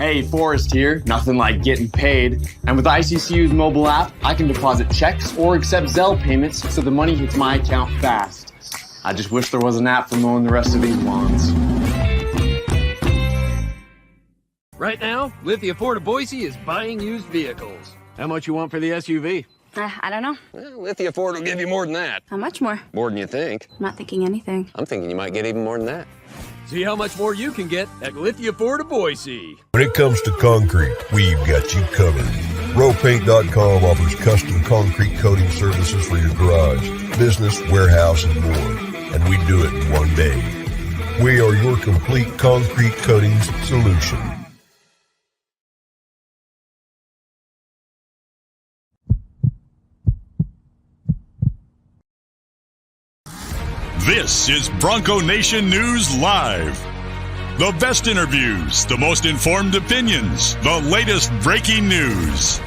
Hey, Forrest here. Nothing like getting paid. And with ICCU's mobile app, I can deposit checks or accept Zelle payments so the money hits my account fast. I just wish there was an app for mowing the rest of these lawns. Right now, Lithia Ford of Boise is buying used vehicles. How much you want for the SUV? I don't know. Well, Lithia Ford will give you more than that. How much more? More than you think. I'm not thinking anything. I'm thinking you might get even more than that. See how much more you can get at Lithia Ford of Boise. When it comes to concrete, we've got you covered. RowPaint.com offers custom concrete coating services for your garage, business, warehouse, and more. And we do it in one day. We are your complete concrete coatings solution. This is Bronco Nation News Live. The best interviews, the most informed opinions, the latest breaking news.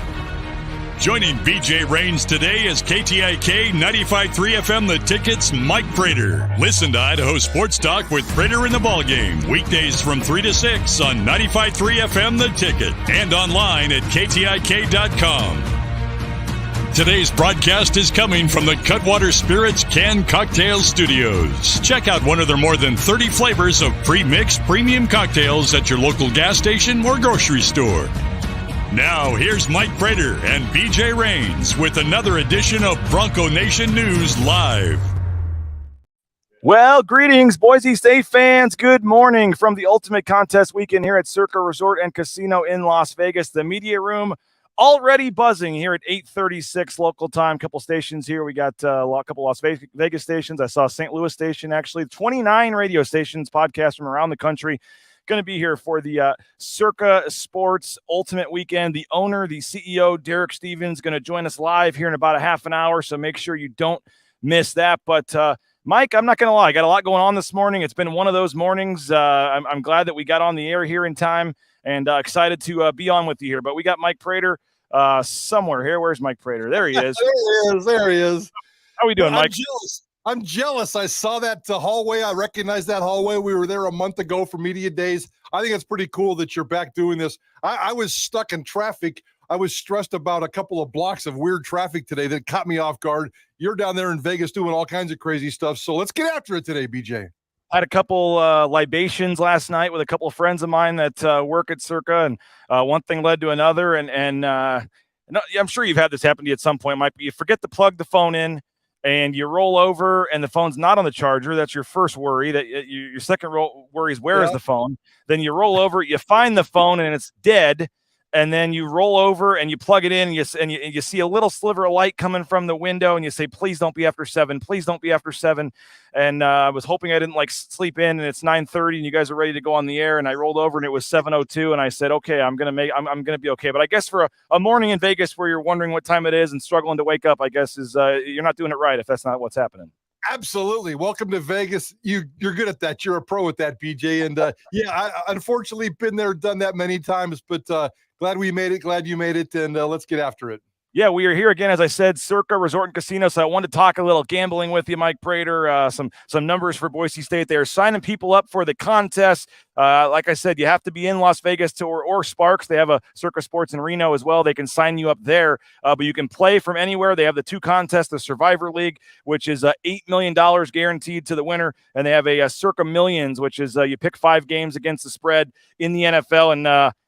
Joining BJ Rains today is KTIK 95.3 FM The Ticket's Mike Prater. Listen to Idaho Sports Talk with Prater in the Ballgame. Weekdays from 3 to 6 on 95.3 FM The Ticket and online at KTIK.com. Today's broadcast is coming from the Cutwater Spirits Canned Cocktail Studios. Check out one of their more than 30 flavors of pre-mixed premium cocktails at your local gas station or grocery store. Now, here's Mike Prater and BJ Rains with another edition of Bronco Nation News Live. Well, greetings, Boise State fans. Good morning from the Ultimate Contest Weekend here at Circa Resort and Casino in Las Vegas. The media room already buzzing here at 8:36 local time. Couple stations here. We got a couple Las Vegas stations. I saw a St. Louis station, actually. 29 radio stations, podcasts from around the country. Going to be here for the Circa Sports Ultimate Weekend. The owner, the CEO, Derek Stevens, going to join us live here in about a half an hour, so make sure you don't miss that. But, Mike, I'm not going to lie. I got a lot going on this morning. It's been one of those mornings. I'm glad that we got on the air here in time and excited to be on with you here. But we got Mike Prater somewhere here. Where's Mike Prater? There he is. There he is. How we doing, Mike? I'm jealous. I saw that hallway. I recognized that hallway. We were there a month ago for media days. I think it's pretty cool that you're back doing this. I was stuck in traffic. I was stressed about a couple of blocks of weird traffic today that caught me off guard. You're down there in Vegas doing all kinds of crazy stuff. So let's get after it today, BJ. I had a couple libations last night with a couple of friends of mine that work at Circa, and one thing led to another. And I'm sure you've had this happen to you at some point, Mike. You forget to plug the phone in, and you roll over, and the phone's not on the charger. That's your first worry. That your second worry is where is the phone? Then you roll over, you find the phone, and it's dead. And then you roll over and you plug it in, and you see a little sliver of light coming from the window, and you say, "Please don't be after 7. Please don't be after 7." And I was hoping I didn't sleep in, and it's 9:30, and you guys are ready to go on the air. And I rolled over, and it was 7:02, and I said, "Okay, I'm gonna be okay." But I guess for a morning in Vegas where you're wondering what time it is and struggling to wake up, I guess is you're not doing it right if that's not what's happening. Absolutely. Welcome to Vegas. You're good at that. You're a pro at that, BJ. And I unfortunately been there, done that many times, but glad we made it. Glad you made it. And let's get after it. Yeah, we are here again, as I said, Circa Resort and Casino. So I wanted to talk a little gambling with you, Mike Prater. Some numbers for Boise State. They are signing people up for the contest. Like I said, you have to be in Las Vegas or Sparks. They have a Circa Sports in Reno as well. They can sign you up there, but you can play from anywhere. They have the two contests, the Survivor League, which is $8 million guaranteed to the winner, and they have a Circa Millions, which is you pick 5 games against the spread in the NFL. And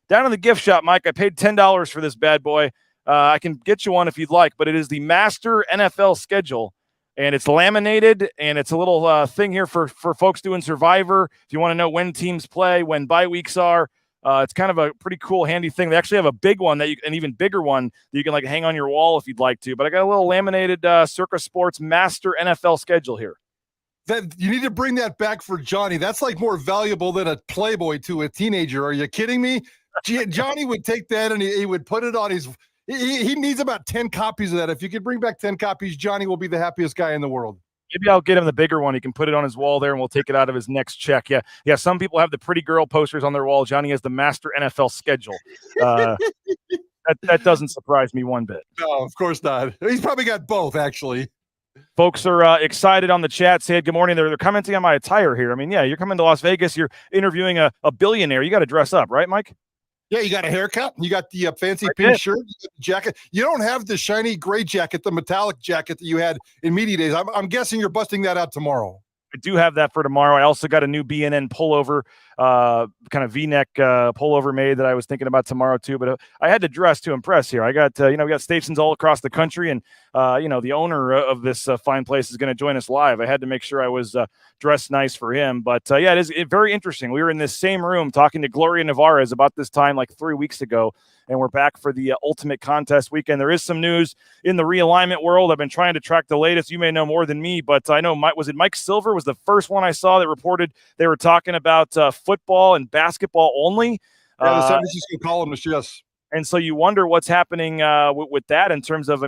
down in the gift shop, Mike, I paid $10 for this bad boy. I can get you one if you'd like, but it is the Master NFL Schedule, and it's laminated, and it's a little thing here for folks doing Survivor. If you want to know when teams play, when bye weeks are, it's kind of a pretty cool, handy thing. They actually have a big one, an even bigger one that you can hang on your wall if you'd like to. But I got a little laminated Circa Sports Master NFL Schedule here. That you need to bring that back for Johnny. That's more valuable than a Playboy to a teenager. Are you kidding me? Johnny would take that and he would put it on his. He needs about 10 copies of that. If you could bring back 10 copies, Johnny will be the happiest guy in the world. Maybe I'll get him the bigger one. He can put it on his wall there, and we'll take it out of his next check. Yeah. Some people have the pretty girl posters on their wall. Johnny has the Master NFL Schedule. That doesn't surprise me one bit. No, of course not. He's probably got both, actually. Folks are excited on the chat. Said good morning. They're commenting on my attire here. I mean, yeah, you're coming to Las Vegas. You're interviewing a billionaire. You got to dress up, right, Mike? Yeah, you got a haircut. You got the fancy I pink did. shirt, you got the jacket. You don't have the shiny gray jacket, the metallic jacket that you had in media days. I'm guessing you're busting that out tomorrow. I do have that for tomorrow. I also got a new BNN pullover, kind of V-neck pullover made that I was thinking about tomorrow too. But I had to dress to impress here. I got, we got stations all across the country, and the owner of this fine place is going to join us live. I had to make sure I was dressed nice for him. But it is very interesting. We were in this same room talking to Gloria Nevarez about this time like 3 weeks ago. And we're back for the Ultimate Contest weekend. There is some news in the realignment world. I've been trying to track the latest. You may know more than me, but I know was it Mike Silver was the first one I saw that reported they were talking about football and basketball only. Yeah, the San Francisco columnist, yes. And so you wonder what's happening with that in terms of,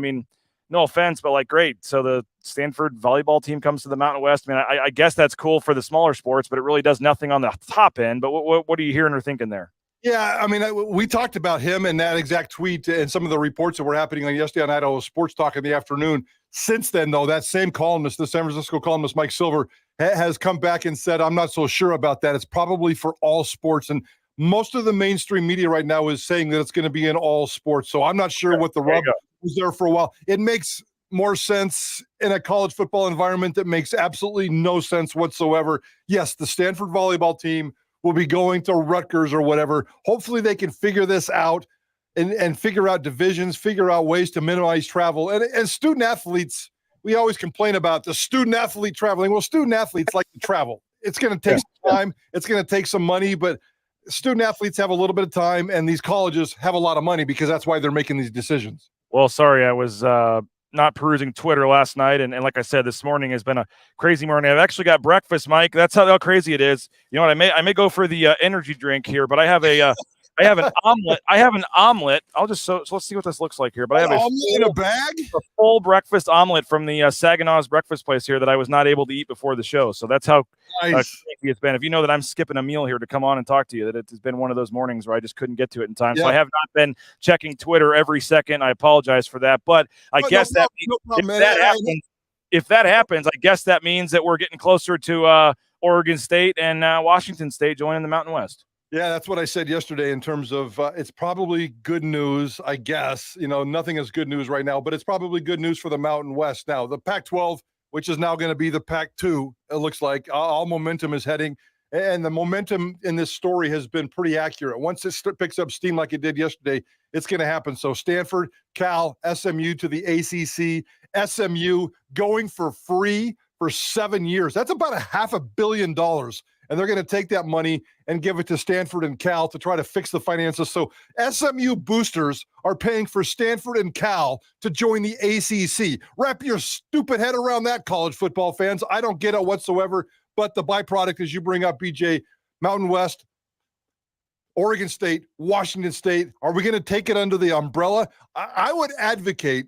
no offense, but like, great. So the Stanford volleyball team comes to the Mountain West. I guess that's cool for the smaller sports, but it really does nothing on the top end. But what are you hearing or thinking there? Yeah, we talked about him and that exact tweet and some of the reports that were happening on yesterday on Idaho Sports Talk in the afternoon. Since then, though, that same columnist, the San Francisco columnist, Mike Silver, has come back and said, I'm not so sure about that. It's probably for all sports. And most of the mainstream media right now is saying that it's going to be in all sports. So I'm not sure what the rub was there for a while. It makes more sense in a college football environment that makes absolutely no sense whatsoever. Yes, the Stanford volleyball team will be going to Rutgers or whatever. Hopefully they can figure this out and figure out divisions, figure out ways to minimize travel. And student athletes, we always complain about the student athlete traveling. Well, student athletes like to travel. It's going to take some time. It's going to take some money, but student athletes have a little bit of time, and these colleges have a lot of money because that's why they're making these decisions. Well, sorry, I was not perusing Twitter last night, and like I said, this morning has been a crazy morning. I've actually got breakfast, Mike. That's how crazy it is. You know what? I may go for the energy drink here, but I have an omelet. I have an omelet. So let's see what this looks like here. But I have omelet in a bag, a full breakfast omelet from the Saginaw's breakfast place here that I was not able to eat before the show. So that's how crazy it's been. If you know that I'm skipping a meal here to come on and talk to you, that it's been one of those mornings where I just couldn't get to it in time. Yeah. So I have not been checking Twitter every second. I apologize for that. But if that happens, I guess that means that we're getting closer to Oregon State and Washington State joining the Mountain West. Yeah, that's what I said yesterday in terms of it's probably good news, I guess. Nothing is good news right now, but it's probably good news for the Mountain West. Now, the Pac-12, which is now going to be the Pac-2, it looks like all momentum is heading. And the momentum in this story has been pretty accurate. Once it picks up steam like it did yesterday, it's going to happen. So Stanford, Cal, SMU to the ACC, SMU going for free for 7 years. That's about $500 million. And they're going to take that money and give it to Stanford and Cal to try to fix the finances. So SMU boosters are paying for Stanford and Cal to join the ACC. Wrap your stupid head around that, college football fans. I don't get it whatsoever. But the byproduct, as you bring up, BJ, Mountain West, Oregon State, Washington State, are we going to take it under the umbrella? I would advocate,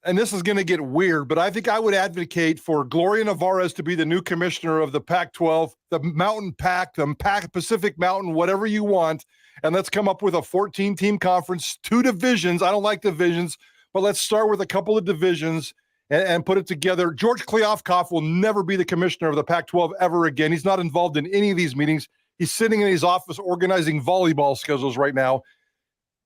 and this is going to get weird, but I think I would advocate for Gloria Nevarez to be the new commissioner of the Pac-12, the Mountain Pac, the Pacific Mountain, whatever you want, and let's come up with a 14-team conference, 2 divisions. I don't like divisions, but let's start with a couple of divisions and put it together. George Kliavkoff will never be the commissioner of the Pac-12 ever again. He's not involved in any of these meetings. He's sitting in his office organizing volleyball schedules right now.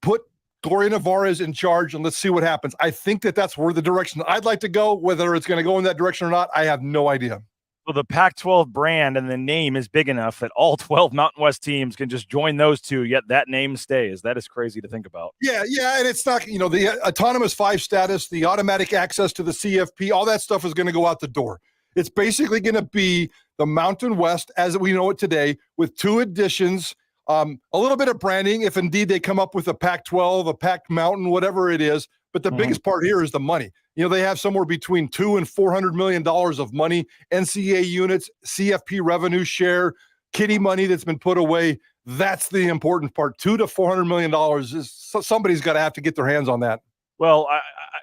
Put Gloria Nevarez in charge, and let's see what happens. I think that's where the direction I'd like to go. Whether it's going to go in that direction or not, I have no idea. Well, the Pac-12 brand and the name is big enough that all 12 Mountain West teams can just join those 2, yet that name stays. That is crazy to think about. Yeah, and it's not, the autonomous 5 status, the automatic access to the CFP, all that stuff is going to go out the door. It's basically going to be the Mountain West as we know it today with 2 additions, a little bit of branding if indeed they come up with a Pac-12, a Pac Mountain, whatever it is. But the biggest part here is the money. They have somewhere between $200 and $400 million of money, NCAA units, CFP revenue share, kiddie money that's been put away. That's the important part. $200 to $400 million is somebody's got to have to get their hands on that. Well,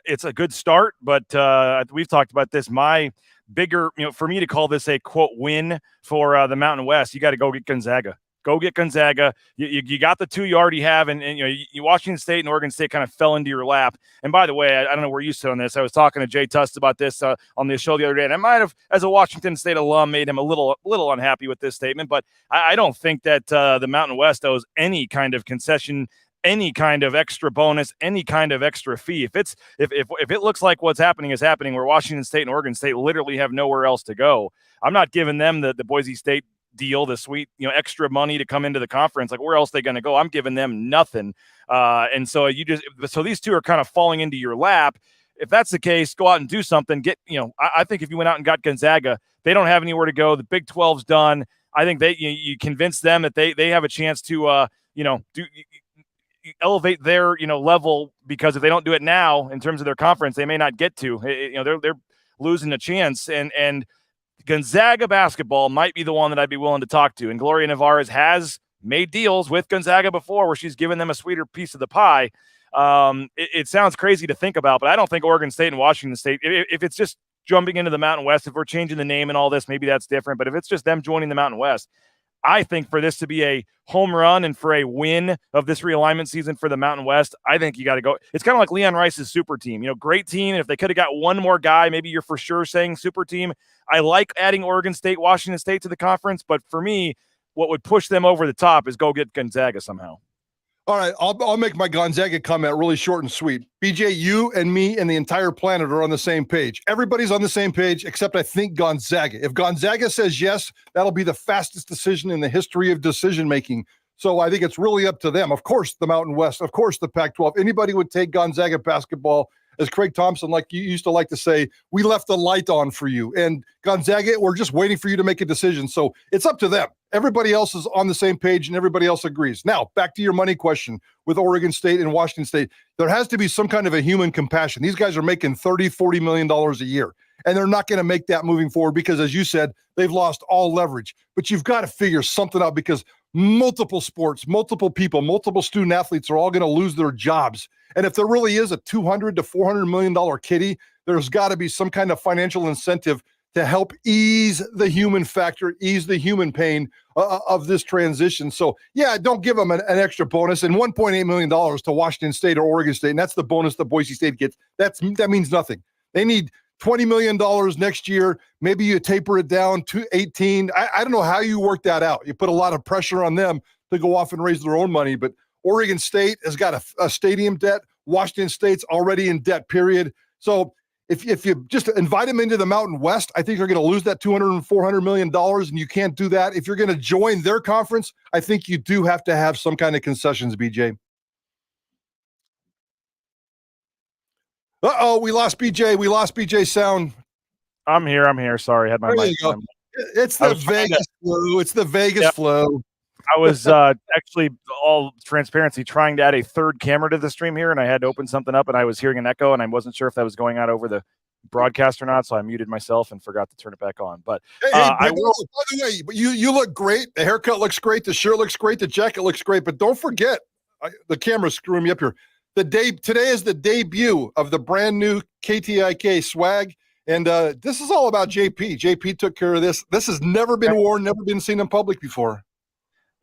it's a good start, but we've talked about this. My bigger, for me to call this a quote win for the Mountain West, you got to go get Gonzaga. Go get Gonzaga. You got the 2 you already have, and you Washington State and Oregon State kind of fell into your lap. And by the way, I don't know where you sit on this. I was talking to Jay Tust about this on the show the other day, and I might have, as a Washington State alum, made him a little unhappy with this statement. But I don't think that the Mountain West owes any kind of concession, any kind of extra bonus, any kind of extra fee. If it looks like what's happening is happening, where Washington State and Oregon State literally have nowhere else to go, I'm not giving them the Boise State deal, the sweet, extra money to come into the conference. Like, where else are they going to go? I'm giving them nothing. And so these two are kind of falling into your lap. If that's the case, go out and do something. I think if you went out and got Gonzaga, they don't have anywhere to go. The Big 12's done. I think you convince them that they have a chance to, elevate their, level, because if they don't do it now in terms of their conference, they may not get to, they're losing a chance. And Gonzaga basketball might be the one that I'd be willing to talk to. And Gloria Nevarez has made deals with Gonzaga before where she's given them a sweeter piece of the pie. It sounds crazy to think about, but I don't think Oregon State and Washington State, if it's just jumping into the Mountain West, if we're changing the name and all this, maybe that's different. But if it's just them joining the Mountain West, I think for this to be a home run and for a win of this realignment season for the Mountain West, I think you got to go. It's kind of like Leon Rice's super team. Great team. And if they could have got one more guy, maybe you're for sure saying super team. I like adding Oregon State, Washington State to the conference, but for me, what would push them over the top is go get Gonzaga somehow. All right, I'll make my Gonzaga comment really short and sweet. BJ, you and me and the entire planet are on the same page. Everybody's on the same page, except I think Gonzaga. If Gonzaga says yes, that'll be the fastest decision in the history of decision-making. So I think it's really up to them. Of course, the Mountain West, of course, the Pac-12. Anybody would take Gonzaga basketball. As Craig Thompson, like you used to like to say, we left the light on for you. And Gonzaga, we're just waiting for you to make a decision. So it's up to them. Everybody else is on the same page and everybody else agrees. Now, back to your money question with Oregon State and Washington State. There has to be some kind of a human compassion. These guys are making $30-40 million a year, and they're not going to make that moving forward because, as you said, they've lost all leverage. But you've got to figure something out because multiple sports, multiple people, multiple student athletes are all going to lose their jobs. And if there really is a $200 to $400 million kitty, there's got to be some kind of financial incentive to help ease the human factor, ease the human pain of this transition. So, yeah, don't give them an extra bonus. And $1.8 million to Washington State or Oregon State, and that's the bonus that Boise State gets. That means nothing. They need $20 million next year. Maybe you taper it down to 18. I don't know how you work that out. You put a lot of pressure on them to go off and raise their own money, but Oregon State has got a stadium debt. Washington State's already in debt, period. So if you just invite them into the Mountain West, I think you're going to lose that $200 and $400 million, and you can't do that. If you're going to join their conference, I think you do have to have some kind of concessions, BJ. Uh-oh, we lost BJ. We lost BJ's sound. I'm here. Sorry, I had my mic on. It's the Vegas flu. It's the Vegas flu. I was actually, all transparency, trying to add a third camera to the stream here, and I had to open something up, and I was hearing an echo, and I wasn't sure if that was going out over the broadcast or not, so I muted myself and forgot to turn it back on. But I will. By the way, you look great. The haircut looks great. The shirt looks great. The jacket looks great. But don't forget, the camera's screwing me up here. Today is the debut of the brand new KTIK swag. And this is all about JP. JP took care of this. This has never been worn, never been seen in public before.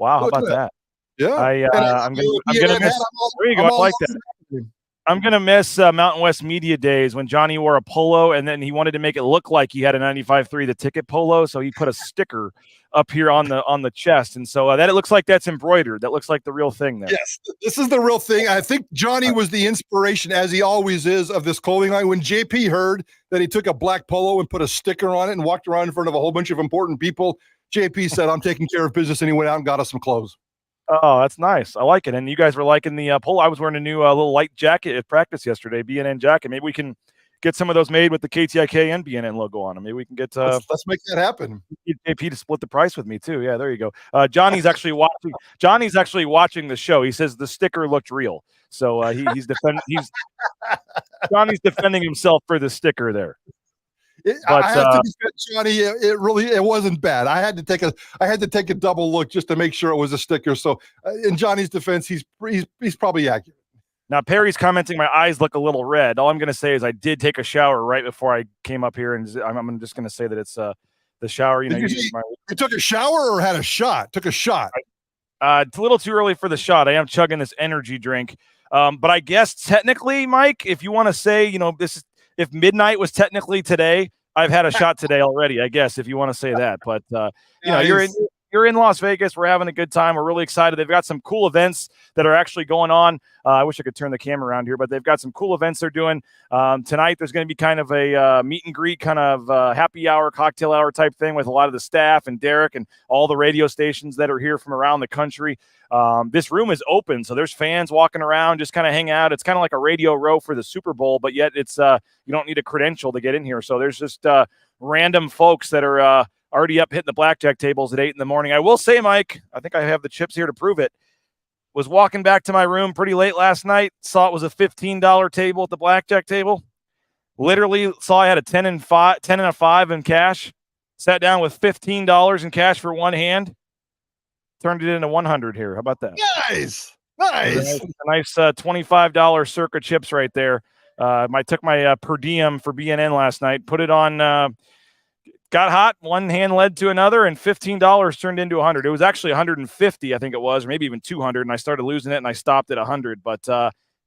Wow, how about that? Yeah. I'm gonna miss. There you go. I like that. I'm gonna miss Mountain West Media Days when Johnny wore a polo, and then he wanted to make it look like he had a 95.3 The Ticket polo, so he put a sticker up here on the chest, and so that it looks like that's embroidered. That looks like the real thing there. Yes, this is the real thing. I think Johnny was the inspiration, as he always is, of this clothing line. When JP heard that he took a black polo and put a sticker on it and walked around in front of a whole bunch of important people, JP said, "I'm taking care of business," and he went out and got us some clothes. Oh, that's nice. I like it. And you guys were liking the polo. I was wearing a new little light jacket at practice yesterday, BNN jacket. Maybe we can get some of those made with the KTIK and BNN logo on them. Maybe we can get let's make that happen. JP to split the price with me too. Yeah, there you go. Johnny's actually watching. Johnny's actually watching the show. He says the sticker looked real, so he's defending. Johnny's defending himself for the sticker there. I have to defend Johnny. It wasn't bad. I had to take a double look just to make sure it was a sticker. So in Johnny's defense, he's probably accurate. Now Perry's commenting, my eyes look a little red. All I'm going to say is I did take a shower right before I came up here, and I'm just going to say that it's the shower. You took a shower or had a shot? Took a shot. It's a little too early for the shot. I am chugging this energy drink. But I guess technically, Mike, if you want to say, if midnight was technically today, I've had a shot today already, I guess, if you want to say that. But, you're in Las Vegas. We're having a good time. We're really excited. They've got some cool events that are actually going on. I wish I could turn the camera around here, but they've got some cool events they're doing. Tonight, there's going to be kind of a meet and greet, kind of happy hour, cocktail hour type thing with a lot of the staff and Derek and all the radio stations that are here from around the country. This room is open, so there's fans walking around, just kind of hang out. It's kind of like a Radio Row for the Super Bowl, but yet it's you don't need a credential to get in here. So there's just random folks that are already up hitting the blackjack tables at 8 in the morning. I will say, Mike, I think I have the chips here to prove it. Was walking back to my room pretty late last night, saw it was a $15 table at the blackjack table. Literally saw I had a 10 and a 5 in cash. Sat down with $15 in cash for one hand. Turned it into 100 here. How about that? Nice. A nice $25 Circa chips right there. I took my per diem for BNN last night, put it on. Got hot. One hand led to another, and $15 turned into 100. It was actually 150, I think it was, or maybe even 200. And I started losing it, and I stopped at 100. But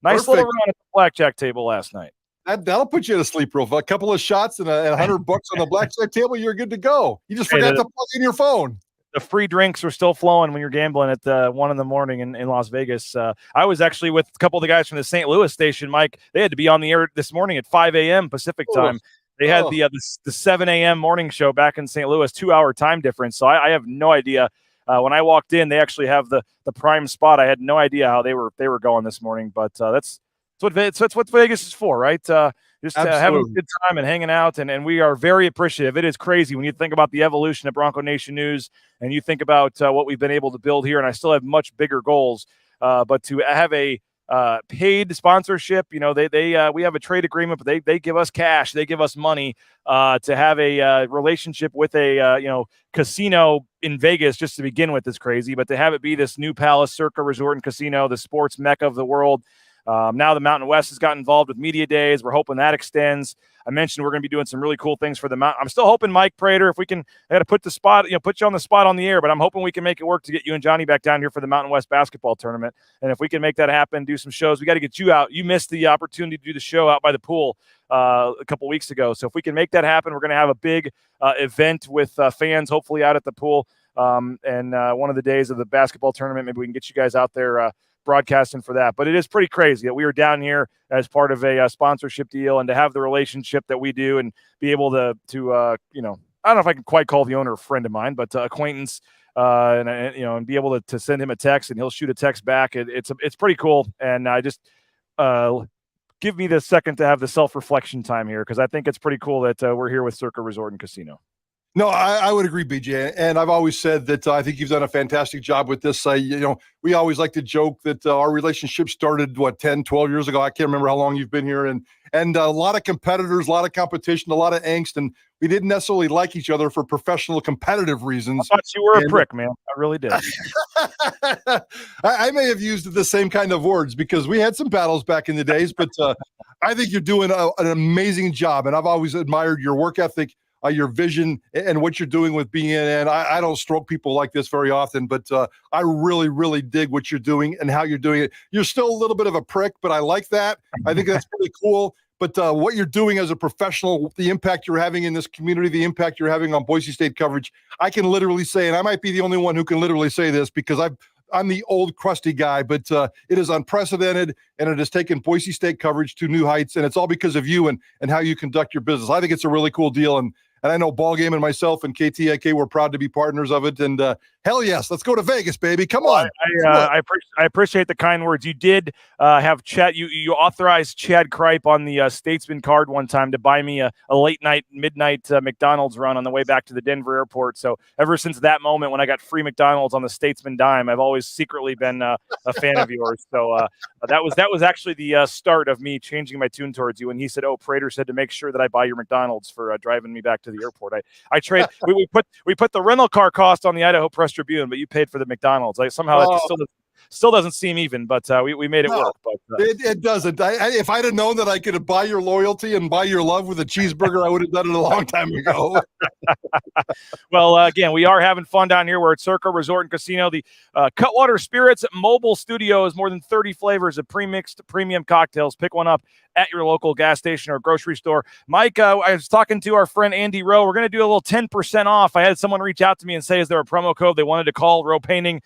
nice little run at the blackjack table last night. That'll put you to sleep real fast. A couple of shots and $100 on the blackjack table, you're good to go. You just forgot to plug in your phone. The free drinks are still flowing when you're gambling at 1 in the morning in Las Vegas. I was actually with a couple of the guys from the St. Louis station, Mike. They had to be on the air this morning at 5 a.m. Pacific time. They had the 7 a.m. morning show back in St. Louis, 2-hour time difference. So I have no idea. When I walked in, they actually have the prime spot. I had no idea how they were going this morning, but that's what Vegas is for, right? Just having a good time and hanging out, and we are very appreciative. It is crazy when you think about the evolution of Bronco Nation News, and you think about what we've been able to build here, and I still have much bigger goals. But to have a paid sponsorship, we have a trade agreement, but they give us cash, they give us money to have a relationship with a casino in Vegas just to begin with is crazy, but to have it be this new Palace Circa Resort and Casino, the sports mecca of the world. Now the Mountain West has got involved with media days. We're hoping that extends. I mentioned we're going to be doing some really cool things for the Mountain. I'm still hoping, Mike Prater, if we can, I got to put you on the spot on the air, but I'm hoping we can make it work to get you and Johnny back down here for the Mountain West basketball tournament. And if we can make that happen, do some shows, we got to get you out. You missed the opportunity to do the show out by the pool a couple weeks ago. So if we can make that happen, we're going to have a big event with fans, hopefully out at the pool. And one of the days of the basketball tournament, maybe we can get you guys out there broadcasting for that. But it is pretty crazy that we are down here as part of a sponsorship deal, and to have the relationship that we do and be able to I don't know if I can quite call the owner a friend of mine, but acquaintance, and be able to send him a text and he'll shoot a text back. It's pretty cool. And I just give me the second to have the self-reflection time here, because I think it's pretty cool that we're here with Circa Resort and Casino. No, I would agree, BJ. And I've always said that I think you've done a fantastic job with this. We always like to joke that our relationship started, 10, 12 years ago. I can't remember how long you've been here. And a lot of competitors, a lot of competition, a lot of angst. And we didn't necessarily like each other for professional competitive reasons. I thought you were a prick, man. I really did. I may have used the same kind of words because we had some battles back in the days, but I think you're doing an amazing job. And I've always admired your work ethic, your vision, and what you're doing with BNN. I don't stroke people like this very often, but I really, really dig what you're doing and how you're doing it. You're still a little bit of a prick, but I like that. I think that's pretty cool. But what you're doing as a professional, the impact you're having in this community, the impact you're having on Boise State coverage, I can literally say, and I might be the only one who can literally say this because I'm the old crusty guy, but it is unprecedented, and it has taken Boise State coverage to new heights, and it's all because of you and how you conduct your business. I think it's a really cool deal, and I know Ballgame and myself and KTIK, we're proud to be partners of it. And hell yes, let's go to Vegas, baby. Come on. I appreciate the kind words. You did have Chad. You authorized Chad Kripe on the Statesman card one time to buy me a late night, midnight McDonald's run on the way back to the Denver airport. So ever since that moment when I got free McDonald's on the Statesman dime, I've always secretly been a fan of yours. So that was actually the start of me changing my tune towards you. And he said, "Oh, Prater said to make sure that I buy your McDonald's for driving me back to the airport." I trade. we put the rental car cost on the Idaho Press Tribune, but you paid for the McDonald's. Somehow that just still Still doesn't seem even, but we made it work. But it doesn't. If I'd have known that I could buy your loyalty and buy your love with a cheeseburger, I would have done it a long time ago. Well, again, we are having fun down here. We're at Circa Resort and Casino. The Cutwater Spirits Mobile Studio is more than 30 flavors of pre-mixed premium cocktails. Pick one up at your local gas station or grocery store. Mike, I was talking to our friend Andy Rowe. We're going to do a little 10% off. I had someone reach out to me and say, is there a promo code they wanted to call Rowe Painting?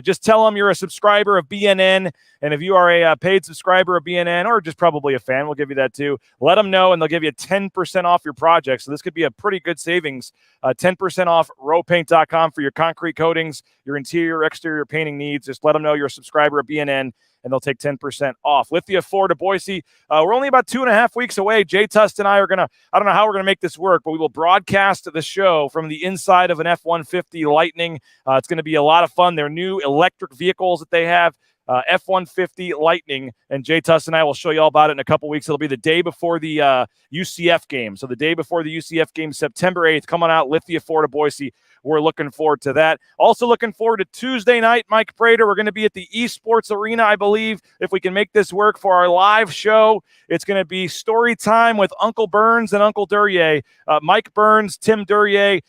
Just tell them you're a subscriber of BNN. And if you are a paid subscriber of BNN or just probably a fan, we'll give you that too. Let them know, and they'll give you 10% off your project. So this could be a pretty good savings. 10% off rowepaint.com for your concrete coatings, your interior, exterior painting needs. Just let them know you're a subscriber of BNN, and they'll take 10% off. Lithia Ford of Boise. We're only about 2.5 weeks away. Jay Tust and I are going to, I don't know how we're going to make this work, but we will broadcast the show from the inside of an F-150 Lightning. It's going to be a lot of fun. Their new electric vehicles that they have, F-150 Lightning, and Jay Tust and I will show you all about it in a couple weeks. It'll be the day before the UCF game. So the day before the UCF game, September 8th. Come on out, Lithia Ford of Boise. We're looking forward to that. Also looking forward to Tuesday night, Mike Prater. We're going to be at the Esports Arena, I believe, if we can make this work for our live show. It's going to be story time with Uncle Burns and Uncle Duryea. Mike Burns, Tim Duryea,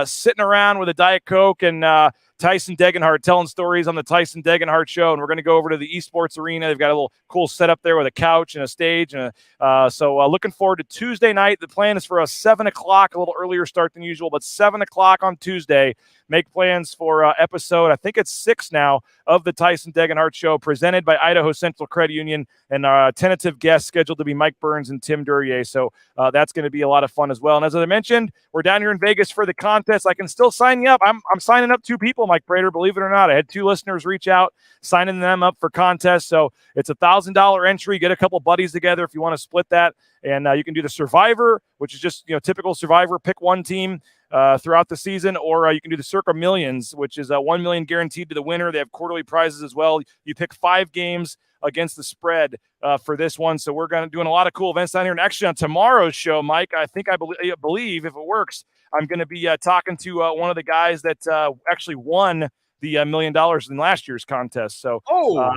sitting around with a Diet Coke, and Tyson Degenhardt telling stories on the Tyson Degenhardt Show. And we're going to go over to the Esports Arena. They've got a little cool setup there with a couch and a stage. And so looking forward to Tuesday night. The plan is for a 7 o'clock, a little earlier start than usual, but 7 o'clock on Tuesday. Make plans for episode, I think it's 6 now, of the Tyson Degenhardt Show, presented by Idaho Central Credit Union, and our tentative guests scheduled to be Mike Burns and Tim Duryea. So that's going to be a lot of fun as well. And as I mentioned, we're down here in Vegas for the contest. I can still sign you up. I'm signing up 2 people, Mike Prater, believe it or not. I had 2 listeners reach out, signing them up for contests. So it's a $1,000 entry. Get a couple buddies together if you want to split that. And you can do the Survivor, which is just, typical Survivor. Pick one team throughout the season, or you can do the Circa Millions, which is $1 million guaranteed to the winner. They have quarterly prizes as well. You pick 5 games against the spread for this one. So we're doing a lot of cool events down here. And actually on tomorrow's show, Mike, I believe if it works, I'm going to be talking to one of the guys that actually won the $1 million in last year's contest. So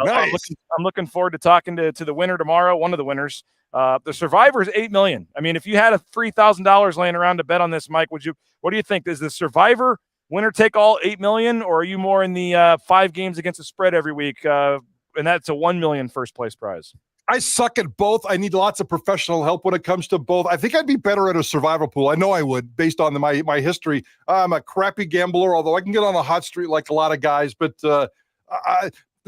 nice. I'm looking forward to talking to the winner tomorrow, one of the winners. The Survivor is $8 million. I mean, if you had a $3,000 laying around to bet on this, Mike, what do you think? Is the Survivor winner take all $8 million, or are you more in the 5 games against the spread every week? And that's a $1 million first place prize. I suck at both. I need lots of professional help when it comes to both. I think I'd be better at a survival pool. I know I would, based on my history. I'm a crappy gambler, although I can get on a hot streak like a lot of guys. But the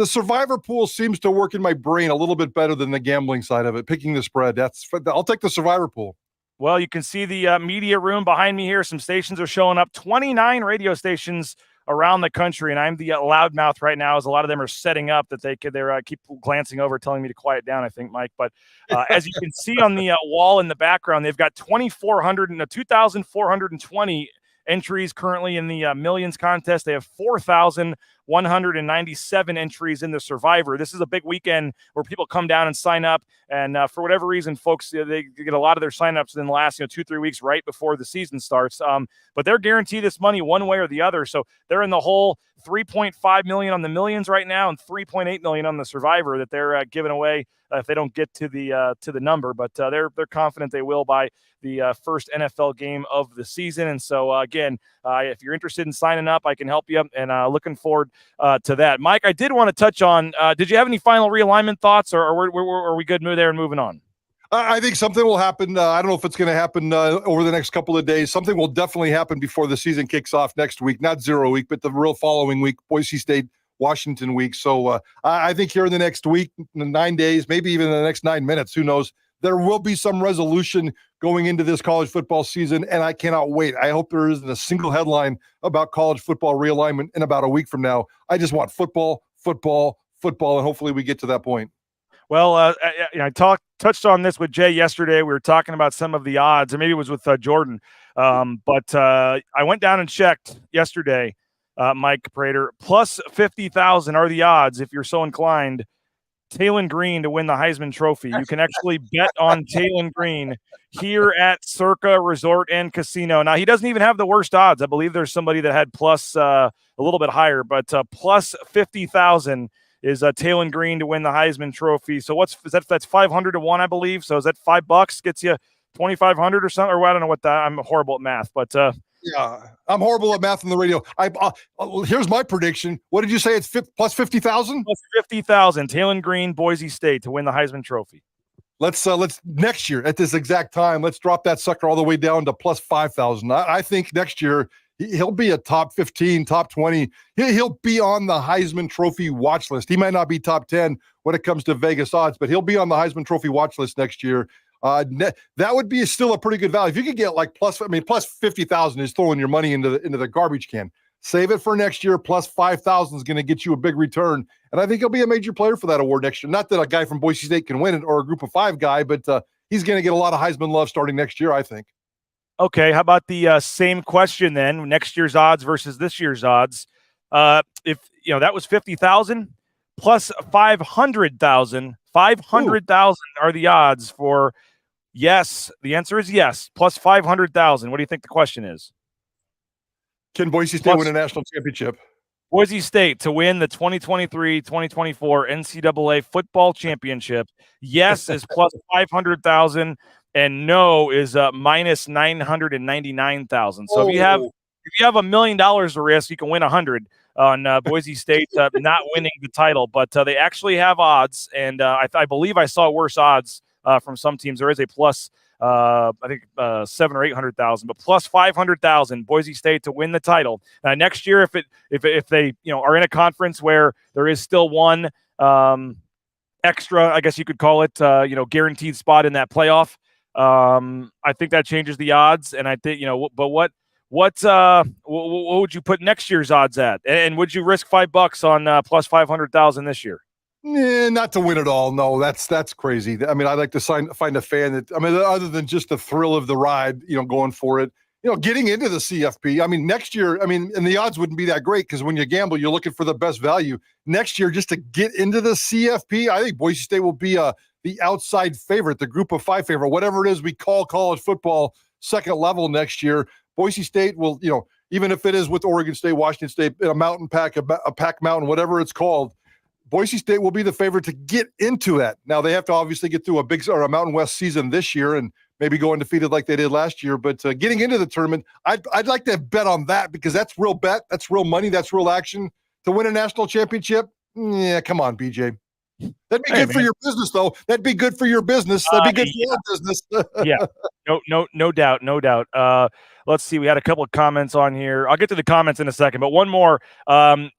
survivor pool seems to work in my brain a little bit better than the gambling side of it, picking the spread. I'll take the survivor pool. Well, you can see the media room behind me here. Some stations are showing up, 29 radio stations around the country, and I'm the loudmouth right now, as a lot of them are setting up that they keep glancing over, telling me to quiet down, I think, Mike. But as you can see on the wall in the background, they've got 2,420 entries currently in the Millions contest. They have 4,197 entries in the Survivor. This is a big weekend where people come down and sign up. And for whatever reason, folks, they get a lot of their signups in the last 2-3 weeks right before the season starts. But they're guaranteed this money one way or the other. So they're in the whole $3.5 million on the Millions right now and $3.8 million on the Survivor that they're giving away if they don't get to the number. But they're confident they will by the first NFL game of the season. And so, again, if you're interested in signing up, I can help you, and looking forward to that. Mike, I did want to touch on, did you have any final realignment thoughts, or are we good there and moving on? I think something will happen. I don't know if it's going to happen over the next couple of days. Something will definitely happen before the season kicks off next week, not 0 week, but the real following week, Boise State, Washington week. So I think here in the next week, 9 days, maybe even in the next 9 minutes, who knows, there will be some resolution going into this college football season, and I cannot wait. I hope there isn't a single headline about college football realignment in about a week from now. I just want football, and hopefully we get to that point. Well, I touched on this with Jay yesterday. We were talking about some of the odds, or maybe it was with Jordan. But I went down and checked yesterday, Mike Prater. Plus 50,000 are the odds, if you're so inclined, Taylon Green to win the Heisman Trophy. You can actually bet on Taylon Green here at Circa Resort and Casino. Now, he doesn't even have the worst odds. I believe there's somebody that had plus a little bit higher, but plus 50,000 is Taylon Green to win the Heisman Trophy. So that's 500 to 1, I believe. So is that $5 gets you 2,500 or something? Or I don't know what that. I'm horrible at math, but yeah, I'm horrible at math on the radio. Here's my prediction. What did you say? It's plus 50,000. Plus 50,000. Taylon Green, Boise State to win the Heisman Trophy. Let's next year at this exact time, let's drop that sucker all the way down to plus 5,000. I think next year he'll be a top 15, top 20. He'll be on the Heisman Trophy watch list. He might not be top 10 when it comes to Vegas odds, but he'll be on the Heisman Trophy watch list next year. That would be still a pretty good value. If you could get like plus 50,000 is throwing your money into the garbage can. Save it for next year. Plus 5,000 is going to get you a big return. And I think he'll be a major player for that award next year. Not that a guy from Boise State can win it or a group of 5 guy, but he's going to get a lot of Heisman love starting next year, I think. Okay. How about the same question then? Next year's odds versus this year's odds. If that was 50,000 plus 500,000, 500,000 are the odds for yes. The answer is yes. Plus 500,000. What do you think the question is? Can Boise State win a national championship? Boise State to win the 2023-2024 NCAA football championship. Yes is plus 500,000, and no is minus 999,000. So if you have $1 million to risk, you can win 100 on Boise State not winning the title. But they actually have odds, and I believe I saw worse odds from some teams. There is a plus. I think 700,000 or 800,000, but plus 500,000 Boise State to win the title. Next year, if they are in a conference where there is still one extra, I guess you could call it, guaranteed spot in that playoff, I think that changes the odds. And I think but what would you put next year's odds at? And would you risk $5 on plus 500,000 this year? Not to win it all. No, that's crazy. I mean, I'd like to find a fan that, other than just the thrill of the ride, going for it, getting into the CFP. I mean, next year, and the odds wouldn't be that great because when you gamble, you're looking for the best value. Next year, just to get into the CFP, I think Boise State will be the outside favorite, the group of 5 favorite, whatever it is we call college football second level next year. Boise State will, even if it is with Oregon State, Washington State, a mountain pack, a pack mountain, whatever it's called, Boise State will be the favorite to get into that. Now they have to obviously get through a Mountain West season this year and maybe go undefeated like they did last year. But getting into the tournament, I'd like to bet on that because that's real bet, that's real money, that's real action. To win a national championship, yeah, come on, BJ. That'd be good for your business, though. That'd be good for your business. That'd be good for your business. Yeah, no doubt. Let's see. We had a couple of comments on here. I'll get to the comments in a second, but one more.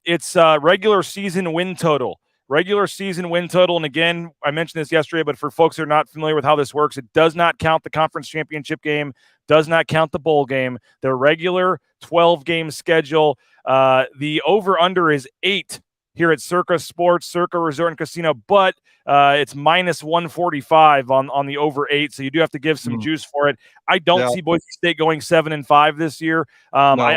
It's regular season win total. Regular season win total. And again, I mentioned this yesterday, but for folks who are not familiar with how this works, it does not count the conference championship game, does not count the bowl game. The regular 12-game schedule. The over-under is 8 here at Circa Sports, Circa Resort and Casino, but it's minus 145 on the over 8, so you do have to give some juice for it. I don't see Boise State going 7-5 this year. No.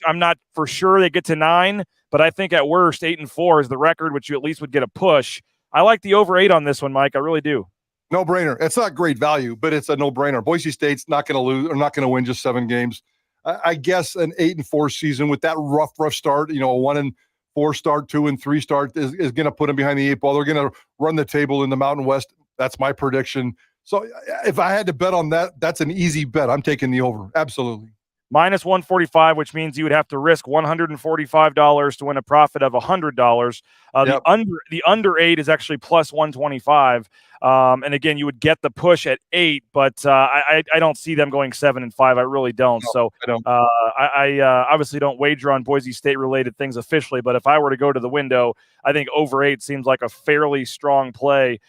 I'm not for sure they get to 9, but I think at worst 8-4 is the record, which you at least would get a push. I like the over 8 on this one, Mike. I really do. No brainer. It's not great value, but it's a no brainer. Boise State's not going to lose or not going to win just 7 games. I guess an 8-4 season with that rough start, a 1-4 start, 2-3 start is going to put them behind the 8 ball. They're going to run the table in the Mountain West. That's my prediction. So if I had to bet on that, that's an easy bet. I'm taking the over. Absolutely. Minus 145, which means you would have to risk $145 to win a profit of $100. The under 8 is actually plus 125. And again, you would get the push at 8, but I don't see them going 7-5. I really don't. No, I don't. I obviously don't wager on Boise State related things officially, but if I were to go to the window, I think over 8 seems like a fairly strong play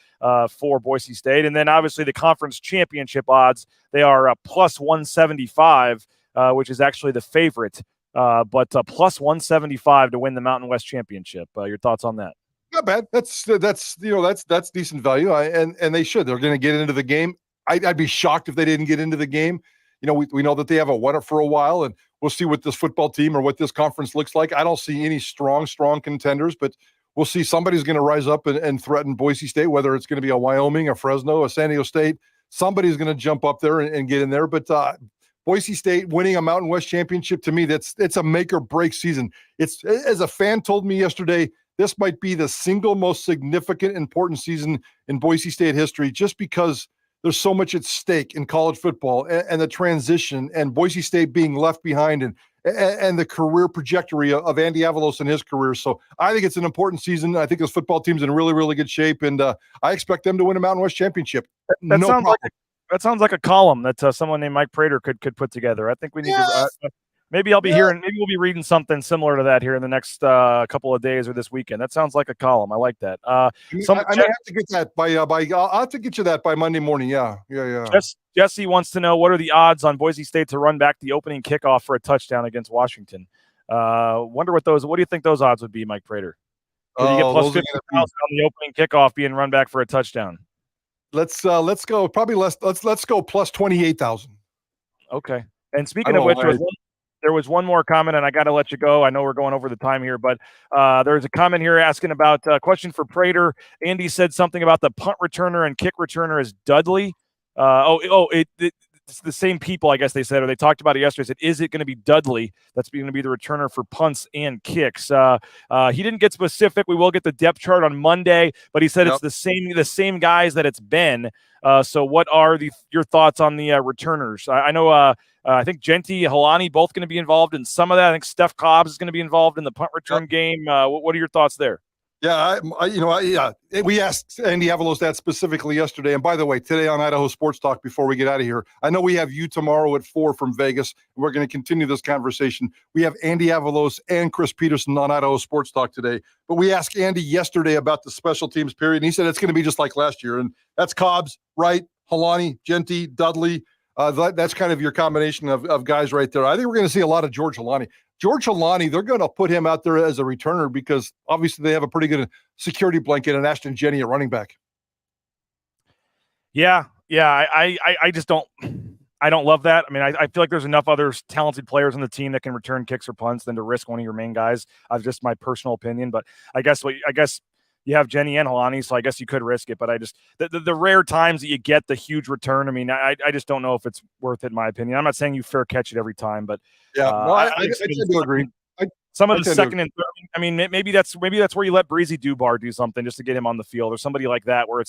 for Boise State. And then obviously the conference championship odds, they are plus 175. Which is actually the favorite, but plus 175 to win the Mountain West Championship. Your thoughts on that? Not bad. That's decent value. And they should. They're going to get into the game. I'd be shocked if they didn't get into the game. We know that they have a winner for a while, and we'll see what this football team or what this conference looks like. I don't see any strong contenders, but we'll see somebody's going to rise up and threaten Boise State, whether it's going to be a Wyoming, a Fresno, a San Diego State. Somebody's going to jump up there and get in there. But Boise State winning a Mountain West championship, to me, it's a make or break season. It's, as a fan told me yesterday, this might be the single most significant, important season in Boise State history, just because there's so much at stake in college football and the transition and Boise State being left behind and the career trajectory of Andy Avalos and his career. So I think it's an important season. I think this football team's in really, really good shape, and I expect them to win a Mountain West championship. That sounds like a column that someone named Mike Prater could put together. I think we need to. Maybe I'll be hearing. Maybe we'll be reading something similar to that here in the next couple of days or this weekend. That sounds like a column. I like that. I might have to get that by. I'll have to get you that by Monday morning. Yeah. Jesse wants to know, what are the odds on Boise State to run back the opening kickoff for a touchdown against Washington? What do you think those odds would be, Mike Prater? Can you get plus 50,000 on the opening kickoff being run back for a touchdown? Let's go probably less. Let's go plus 28,000. Okay. And speaking of which, there was one more comment, and I got to let you go. I know we're going over the time here, but there's a comment here asking about a question for Prater. Andy said something about the punt returner and kick returner is Dudley. It's the same people, I guess they said, or they talked about it yesterday. Said, is it going to be Dudley that's going to be the returner for punts and kicks? He didn't get specific. We will get the depth chart on Monday, but he said it's the same guys that it's been. So what are your thoughts on the returners? I know I think Genty, Helani, both going to be involved in some of that. I think Steph Cobbs is going to be involved in the punt return game. What are your thoughts there? Yeah, we asked Andy Avalos that specifically yesterday. And by the way, today on Idaho Sports Talk, before we get out of here, I know we have you tomorrow at 4 from Vegas. And we're going to continue this conversation. We have Andy Avalos and Chris Peterson on Idaho Sports Talk today. But we asked Andy yesterday about the special teams period, and he said it's going to be just like last year. And that's Cobbs, Wright, Helani, Genty, Dudley. That's kind of your combination of guys right there. I think we're going to see a lot of George Helani. George Helani, they're going to put him out there as a returner because obviously they have a pretty good security blanket and Ashton Jenny at running back. Yeah. I just don't love that. I mean, I feel like there's enough other talented players on the team that can return kicks or punts than to risk one of your main guys. That's just my personal opinion. But I guess you have Jenny and Helani, so I guess you could risk it. But I just the rare times that you get the huge return, I mean, I just don't know if it's worth it, in my opinion. I'm not saying you fair catch it every time, but I tend to agree. Some of the second and third, I mean, maybe that's where you let Breezy Dubar do something just to get him on the field, or somebody like that, where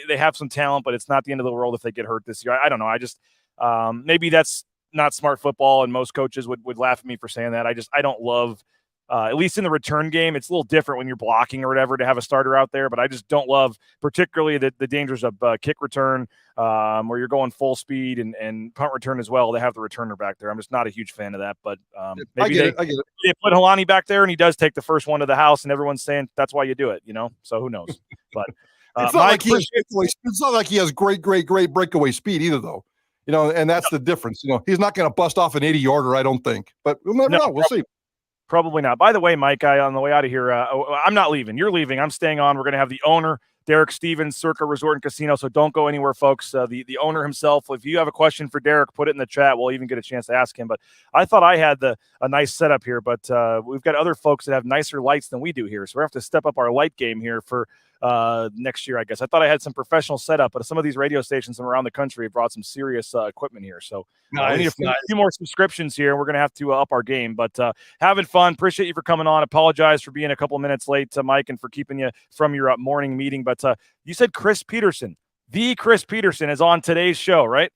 they have some talent, but it's not the end of the world if they get hurt this year. I don't know. I just maybe that's not smart football, and most coaches would laugh at me for saying that. I don't love. At least in the return game, it's a little different when you're blocking or whatever to have a starter out there. But I just don't love particularly the dangers of kick return where you're going full speed and punt return as well. They have the returner back there. I'm just not a huge fan of that. But maybe they put Helani back there and he does take the first one to the house and everyone's saying that's why you do it, So who knows? But it's not like he has great breakaway speed either, though. And that's the difference. He's not going to bust off an 80-yarder, I don't think. But we'll never know. We'll see. Probably not. By the way, Mike, on the way out of here, I'm not leaving. You're leaving. I'm staying on. We're going to have the owner, Derek Stevens, Circa Resort and Casino. So don't go anywhere, folks. The owner himself. If you have a question for Derek, put it in the chat. We'll even get a chance to ask him. But I thought I had a nice setup here, but we've got other folks that have nicer lights than we do here. So we have to step up our light game here for next year, I guess. I thought I had some professional setup, but some of these radio stations from around the country have brought some serious equipment here. So we need a few more subscriptions here. We're going to have to up our game, but having fun. Appreciate you for coming on. Apologize for being a couple of minutes late, Mike, and for keeping you from your morning meeting. But you said Chris Peterson, the Chris Peterson, is on today's show, right?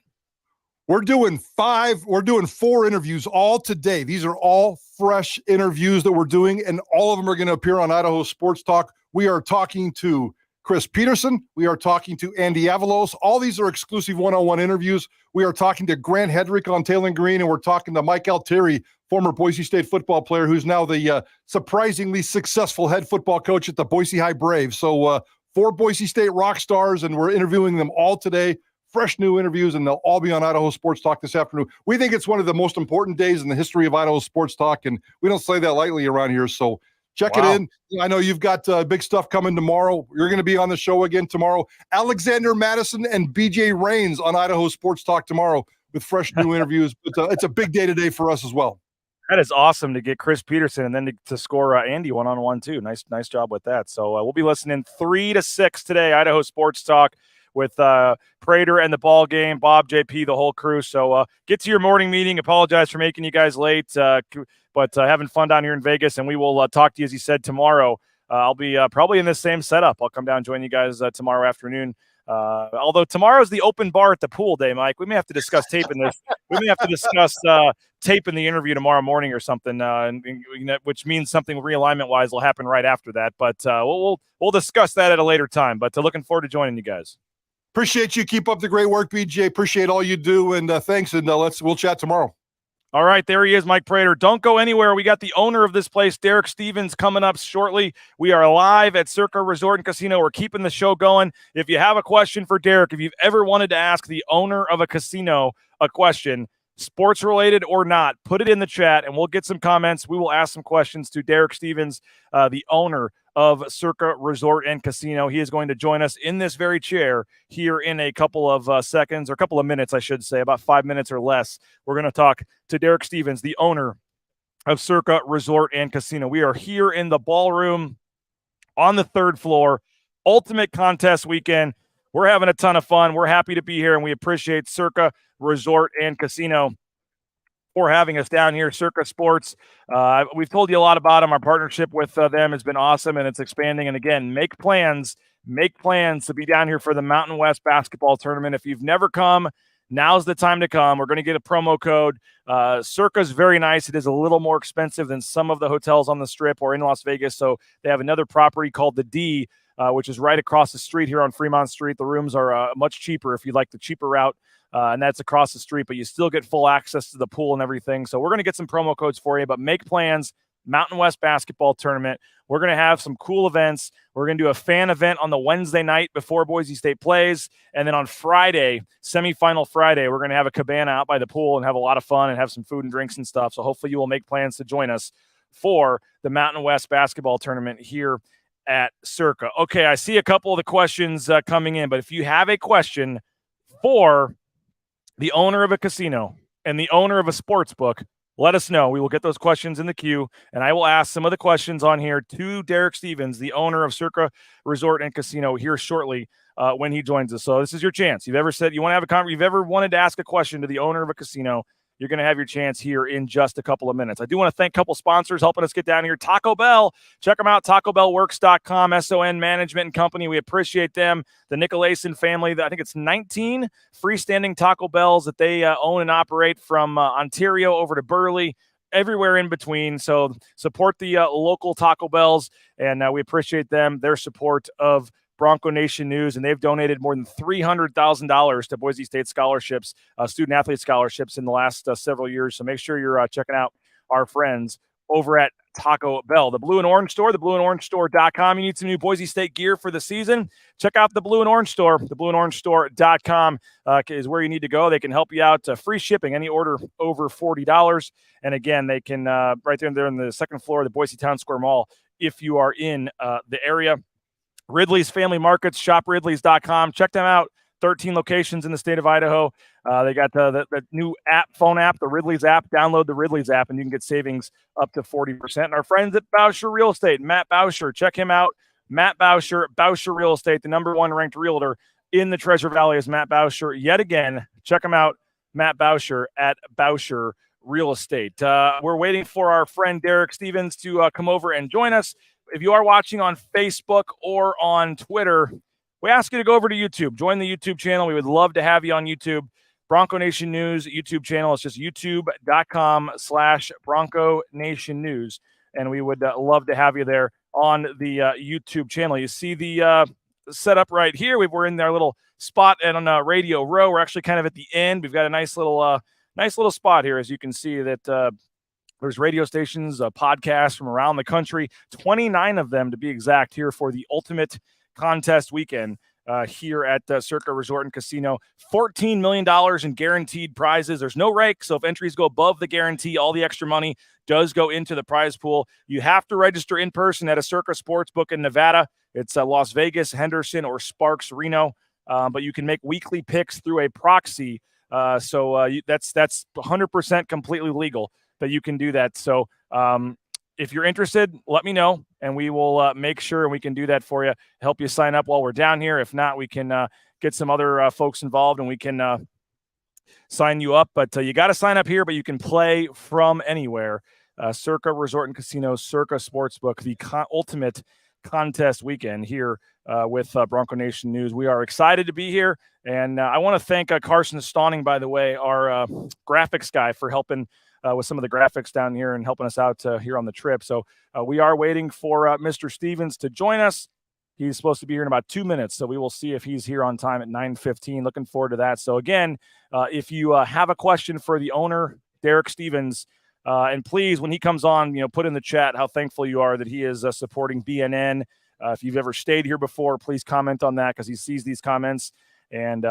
We're doing 4 interviews all today. These are all fresh interviews that we're doing, and all of them are going to appear on Idaho Sports Talk. We are talking to Chris Peterson. We are talking to Andy Avalos. All these are exclusive one-on-one interviews. We are talking to Grant Hedrick on Tail and Green, and we're talking to Mike Altieri, former Boise State football player, who's now the surprisingly successful head football coach at the Boise High Braves. So 4 Boise State rock stars, and we're interviewing them all today. Fresh new interviews, and they'll all be on Idaho Sports Talk this afternoon. We think it's one of the most important days in the history of Idaho Sports Talk, and we don't say that lightly around here. So check it in. I know you've got big stuff coming tomorrow. You're going to be on the show again tomorrow. Alexander Madison and BJ Rains on Idaho Sports Talk tomorrow with fresh new interviews. But it's a big day today for us as well. That is awesome to get Chris Peterson and then to score Andy one-on-one too. Nice job with that. So we'll be listening 3 to 6 today, Idaho Sports Talk, with Prater and the ball game, Bob, JP, the whole crew. So get to your morning meeting. Apologize for making you guys late, but having fun down here in Vegas. And we will talk to you, as you said, tomorrow I'll be probably in this same setup. I'll come down and join you guys tomorrow afternoon. Although tomorrow's the open bar at the pool day, Mike. We may have to discuss taping this. We may have to discuss taping the interview tomorrow morning or something, which means something realignment-wise will happen right after that. But we'll discuss that at a later time. But looking forward to joining you guys. Appreciate you. Keep up the great work, BJ. Appreciate all you do, and thanks. And we'll chat tomorrow. All right, there he is, Mike Prater. Don't go anywhere. We got the owner of this place, Derek Stevens, coming up shortly. We are live at Circa Resort and Casino. We're keeping the show going. If you have a question for Derek, if you've ever wanted to ask the owner of a casino a question, sports related or not, put it in the chat and we'll get some comments. We will ask some questions to Derek Stevens, the owner of Circa Resort and Casino. He is going to join us in this very chair here in a couple of seconds, or a couple of minutes, I should say, about 5 minutes or less. We're going to talk to Derek Stevens, the owner of Circa Resort and Casino. We are here in the ballroom on the third floor. Ultimate contest weekend. We're having a ton of fun. We're happy to be here, and we appreciate Circa Resort and Casino for having us down here, Circa Sports. We've told you a lot about them. Our partnership with them has been awesome, and it's expanding. And again, make plans to be down here for the Mountain West basketball tournament. If you've never come, now's the time to come. We're going to get a promo code. Circa's very nice. It is a little more expensive than some of the hotels on the Strip or in Las Vegas. So they have another property called the D, which is right across the street here on Fremont Street. The rooms are much cheaper if you'd like the cheaper route. And that's across the street, but you still get full access to the pool and everything. So we're going to get some promo codes for you, but make plans. Mountain West basketball tournament. We're going to have some cool events. We're going to do a fan event on the Wednesday night before Boise State plays. And then on Friday, semifinal Friday, we're going to have a cabana out by the pool and have a lot of fun and have some food and drinks and stuff. So hopefully you will make plans to join us for the Mountain West basketball tournament here at Circa. Okay, I see a couple of the questions coming in, but if you have a question for the owner of a casino and the owner of a sports book, let us know. We will get those questions in the queue, and I will ask some of the questions on here to Derek Stevens, the owner of Circa Resort and Casino, here shortly when he joins us. So this is your chance. You've ever said you want to have you've ever wanted to ask a question to the owner of a casino, you're going to have your chance here in just a couple of minutes. I do want to thank a couple sponsors helping us get down here. Taco Bell. Check them out, TacoBellWorks.com, SON Management and Company. We appreciate them. The Nicolason family, I think it's 19 freestanding Taco Bells that they own and operate from Ontario over to Burley, everywhere in between. So support the local Taco Bells, and we appreciate them, their support of Bronco Nation News, and they've donated more than $300,000 to Boise State scholarships, student-athlete scholarships in the last several years. So make sure you're checking out our friends over at Taco Bell. The Blue and Orange Store, theblueandorangestore.com. You need some new Boise State gear for the season? Check out the Blue and Orange Store. Theblueandorangestore.com is where you need to go. They can help you out. Free shipping, any order over $40. And again, they can, right there in the second floor of the Boise Town Square Mall, if you are in the area. Ridley's Family Markets, shopridleys.com. Check them out. 13 locations in the state of Idaho. They got the new phone app, the Ridley's app. Download the Ridley's app, and you can get savings up to 40%. And our friends at Bauscher Real Estate, Matt Bauscher, check him out. Matt Bauscher, Bauscher Real Estate, the #1 ranked realtor in the Treasure Valley is Matt Bauscher. Yet again, check him out, Matt Bauscher at Bauscher Real Estate. We're waiting for our friend Derek Stevens to come over and join us. If you are watching on Facebook or on Twitter, we ask you to go over to YouTube. Join the YouTube channel. We would love to have you on YouTube. Bronco Nation News YouTube channel. It's just youtube.com/Bronco Nation News. And we would love to have you there on the YouTube channel. You see the setup right here. We're in our little spot on Radio Row. We're actually kind of at the end. We've got a nice little spot here, as you can see that there's radio stations, podcasts from around the country, 29 of them to be exact, here for the ultimate contest weekend here at Circa Resort and Casino. $14 million in guaranteed prizes. There's no rake, so if entries go above the guarantee, all the extra money does go into the prize pool. You have to register in person at a Circa Sportsbook in Nevada. It's Las Vegas, Henderson, or Sparks, Reno, but you can make weekly picks through a proxy. That's 100% completely legal that you can do that. So if you're interested, let me know, and we will make sure and we can do that for you, help you sign up while we're down here. If not, we can get some other folks involved, and we can sign you up. But you got to sign up here, but you can play from anywhere. Circa Resort and Casino, Circa Sportsbook, the ultimate contest weekend here with Bronco Nation News. We are excited to be here, and I want to thank Carson Stawning, by the way, our graphics guy, for helping with some of the graphics down here and helping us out here on the trip. So we are waiting for Mr. Stevens to join us. He's supposed to be here in about 2 minutes, so we will see if he's here on time at 9:15. Looking forward to that. So again, if you have a question for the owner, Derek Stevens, and please, when he comes on, put in the chat how thankful you are that he is supporting BNN. If you've ever stayed here before, please comment on that because he sees these comments, and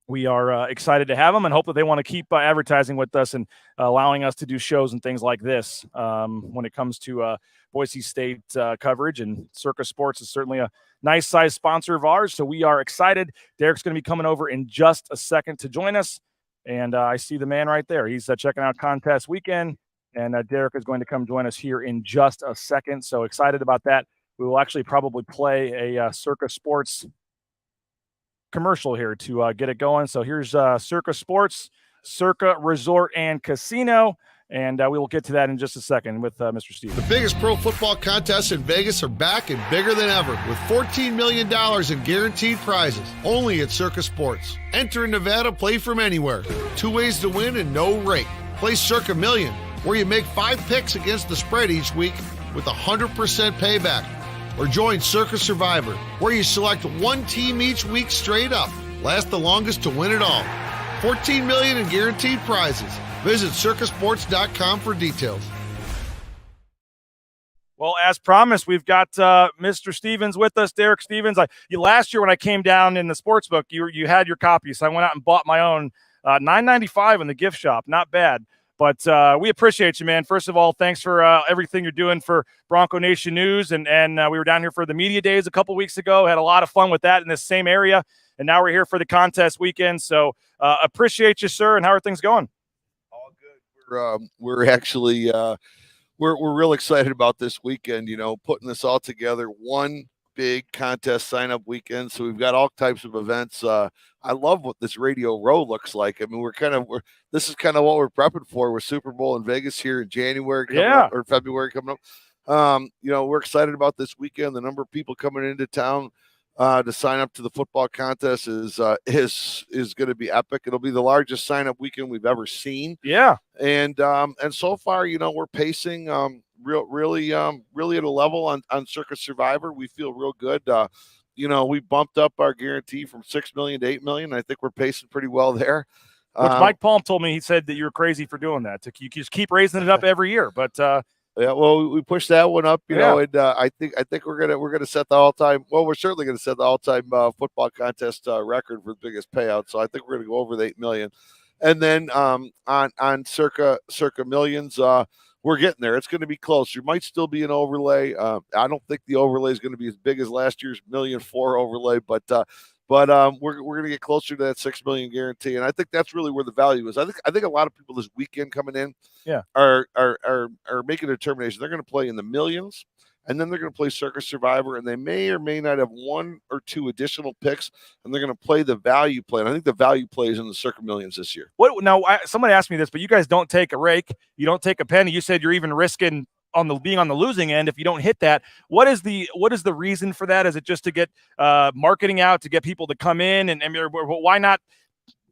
we are excited to have them and hope that they want to keep advertising with us and allowing us to do shows and things like this when it comes to Boise State coverage. And Circa Sports is certainly a nice size sponsor of ours, so we are excited. Derek's going to be coming over in just a second to join us, and I see the man right there. He's checking out contest weekend, and Derek is going to come join us here in just a second. So excited about that. We will actually probably play a Circa Sports commercial here to get it going. So here's Circa Sports, Circa Resort and Casino, and we will get to that in just a second with Mr. Stevens. The biggest pro football contests in Vegas are back and bigger than ever with $14 million in guaranteed prizes only at Circa Sports. Enter in Nevada, play from anywhere. 2 ways to win and no rate. Play Circa Million, where you make 5 picks against the spread each week with 100% payback. Or join Circa Survivor, where you select one team each week straight up. Last the longest to win it all. $14 million in guaranteed prizes. Visit circasports.com for details. Well, as promised, we've got Mr. Stevens with us, Derek Stevens. Last year when I came down in the sports book, you had your copy, so I went out and bought my own. $9.95 in the gift shop, not bad. But we appreciate you, man. First of all, thanks for everything you're doing for Bronco Nation News. And we were down here for the media days a couple weeks ago. Had a lot of fun with that in this same area. And now we're here for the contest weekend. So appreciate you, sir. And how are things going? All good. We're actually we're real excited about this weekend. Putting this all together. One big contest sign-up weekend. So we've got all types of events. I love what this Radio Row looks like. I mean, this is kind of what we're prepping for with Super Bowl in Vegas here in January or February coming up. We're excited about this weekend. The number of people coming into town to sign up to the football contest is going to be epic. It'll be the largest sign-up weekend we've ever seen. Yeah. And so far, we're pacing really at a level on Circa Survivor. We feel real good. We bumped up our guarantee from $6 million to $8 million. I think we're pacing pretty well there. Which Mike Palm told me, he said that you were crazy for doing that. You just keep raising it up every year. But yeah, well, we pushed that one up, know, and I think we're gonna set the all-time. Well, we're certainly gonna set the all-time football contest record for the biggest payout. So I think we're gonna go over the $8 million. And then on Circa Millions, we're getting there. It's going to be close. There might still be an overlay. I don't think the overlay is going to be as big as last year's $1.4 million overlay, but we're going to get closer to that $6 million guarantee. And I think that's really where the value is. I think a lot of people this weekend coming in are making a determination. They're going to play in the millions, and then they're going to play Circa Survivor, and they may or may not have 1 or 2 additional picks, and they're going to play the value play. And I think the value play is in the Circa Millions this year. Somebody asked me this, but you guys don't take a rake. You don't take a penny. You said you're even risking being on the losing end if you don't hit that. What is the reason for that? Is it just to get marketing out, to get people to come in, and why not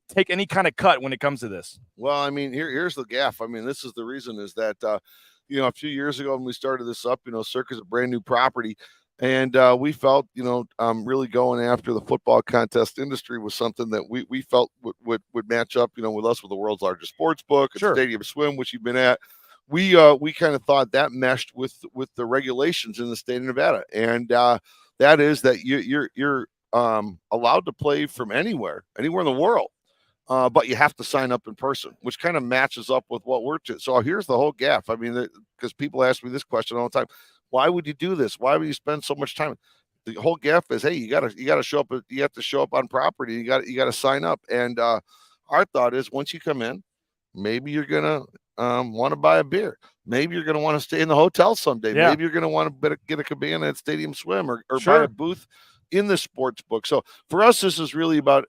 take any kind of cut when it comes to this? Well, I mean, here's the gaff. I mean, this is the reason is that a few years ago when we started this up, Circa's a brand new property, and we felt, really going after the football contest industry was something that we felt would match up, with us with the world's largest sports book, sure. Stadium Swim, which you've been at. We kind of thought that meshed with the regulations in the state of Nevada, and that is that you're allowed to play from anywhere in the world. But you have to sign up in person, which kind of matches up with what we're to. So here's the whole gaff. I mean, because people ask me this question all the time: why would you do this? Why would you spend so much time? The whole gaff is, hey, you gotta show up. You have to show up on property. You got to sign up. And our thought is, once you come in, maybe you're gonna want to buy a beer. Maybe you're gonna want to stay in the hotel someday. Yeah. Maybe you're gonna want to get a cabana at Stadium Swim or sure. buy a booth in the sports book. So for us, this is really about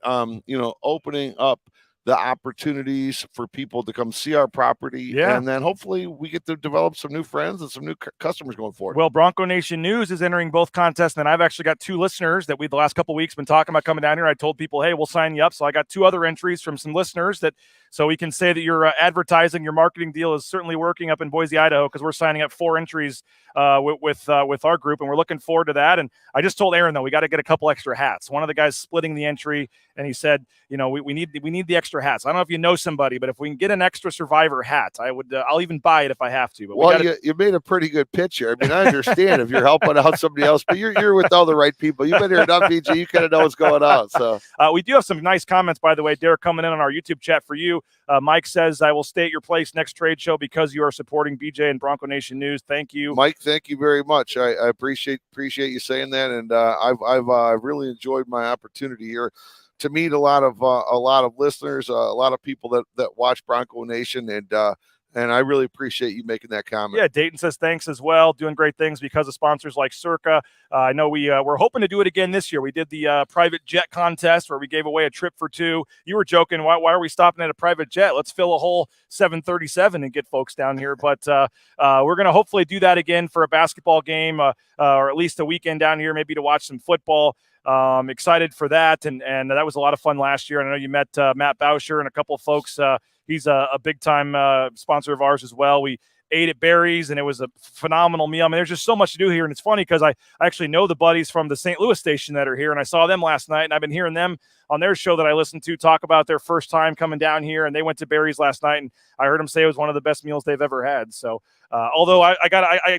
opening up the opportunities for people to come see our property. And then hopefully we get to develop some new friends and some new customers going forward. Well, Bronco Nation News is entering both contests, and I've actually got 2 listeners that the last couple of weeks been talking about coming down here. I told people, hey, we'll sign you up. So I got 2 other entries from some listeners so we can say that your advertising, your marketing deal is certainly working up in Boise, Idaho, because we're signing up 4 entries with our group, and we're looking forward to that. And I just told Aaron, though, we got to get a couple extra hats. One of the guys splitting the entry, and he said, we need the extra hats. I don't know if you know somebody, but if we can get an extra Survivor hat, I'll even buy it if I have to. But you made a pretty good pitch here. I mean, I understand if you're helping out somebody else, but you're with all the right people. You've been here enough, BJ. You kind of know what's going on. So we do have some nice comments, by the way, Derek, coming in on our YouTube chat for you. Mike says, I will stay at your place next trade show because you are supporting BJ and Bronco Nation News. Thank you, Mike. Thank you very much. I appreciate you saying that, and I've really enjoyed my opportunity here to meet a lot of listeners, a lot of people that watch Bronco Nation, and I really appreciate you making that comment. Yeah, Dayton says thanks as well. Doing great things because of sponsors like Circa. I know we're hoping to do it again this year. We did the private jet contest where we gave away a trip for 2. You were joking. Why are we stopping at a private jet? Let's fill a whole 737 and get folks down here. But we're going to hopefully do that again for a basketball game or at least a weekend down here, maybe to watch some football. Excited for that. And that was a lot of fun last year. I know you met Matt Bauscher and a couple of folks. He's a big-time sponsor of ours as well. We ate at Barry's, and it was a phenomenal meal. I mean, there's just so much to do here, and it's funny because I actually know the buddies from the St. Louis station that are here, and I saw them last night, and I've been hearing them on their show that I listened to talk about their first time coming down here, and they went to Barry's last night, and I heard them say it was one of the best meals they've ever had. So although I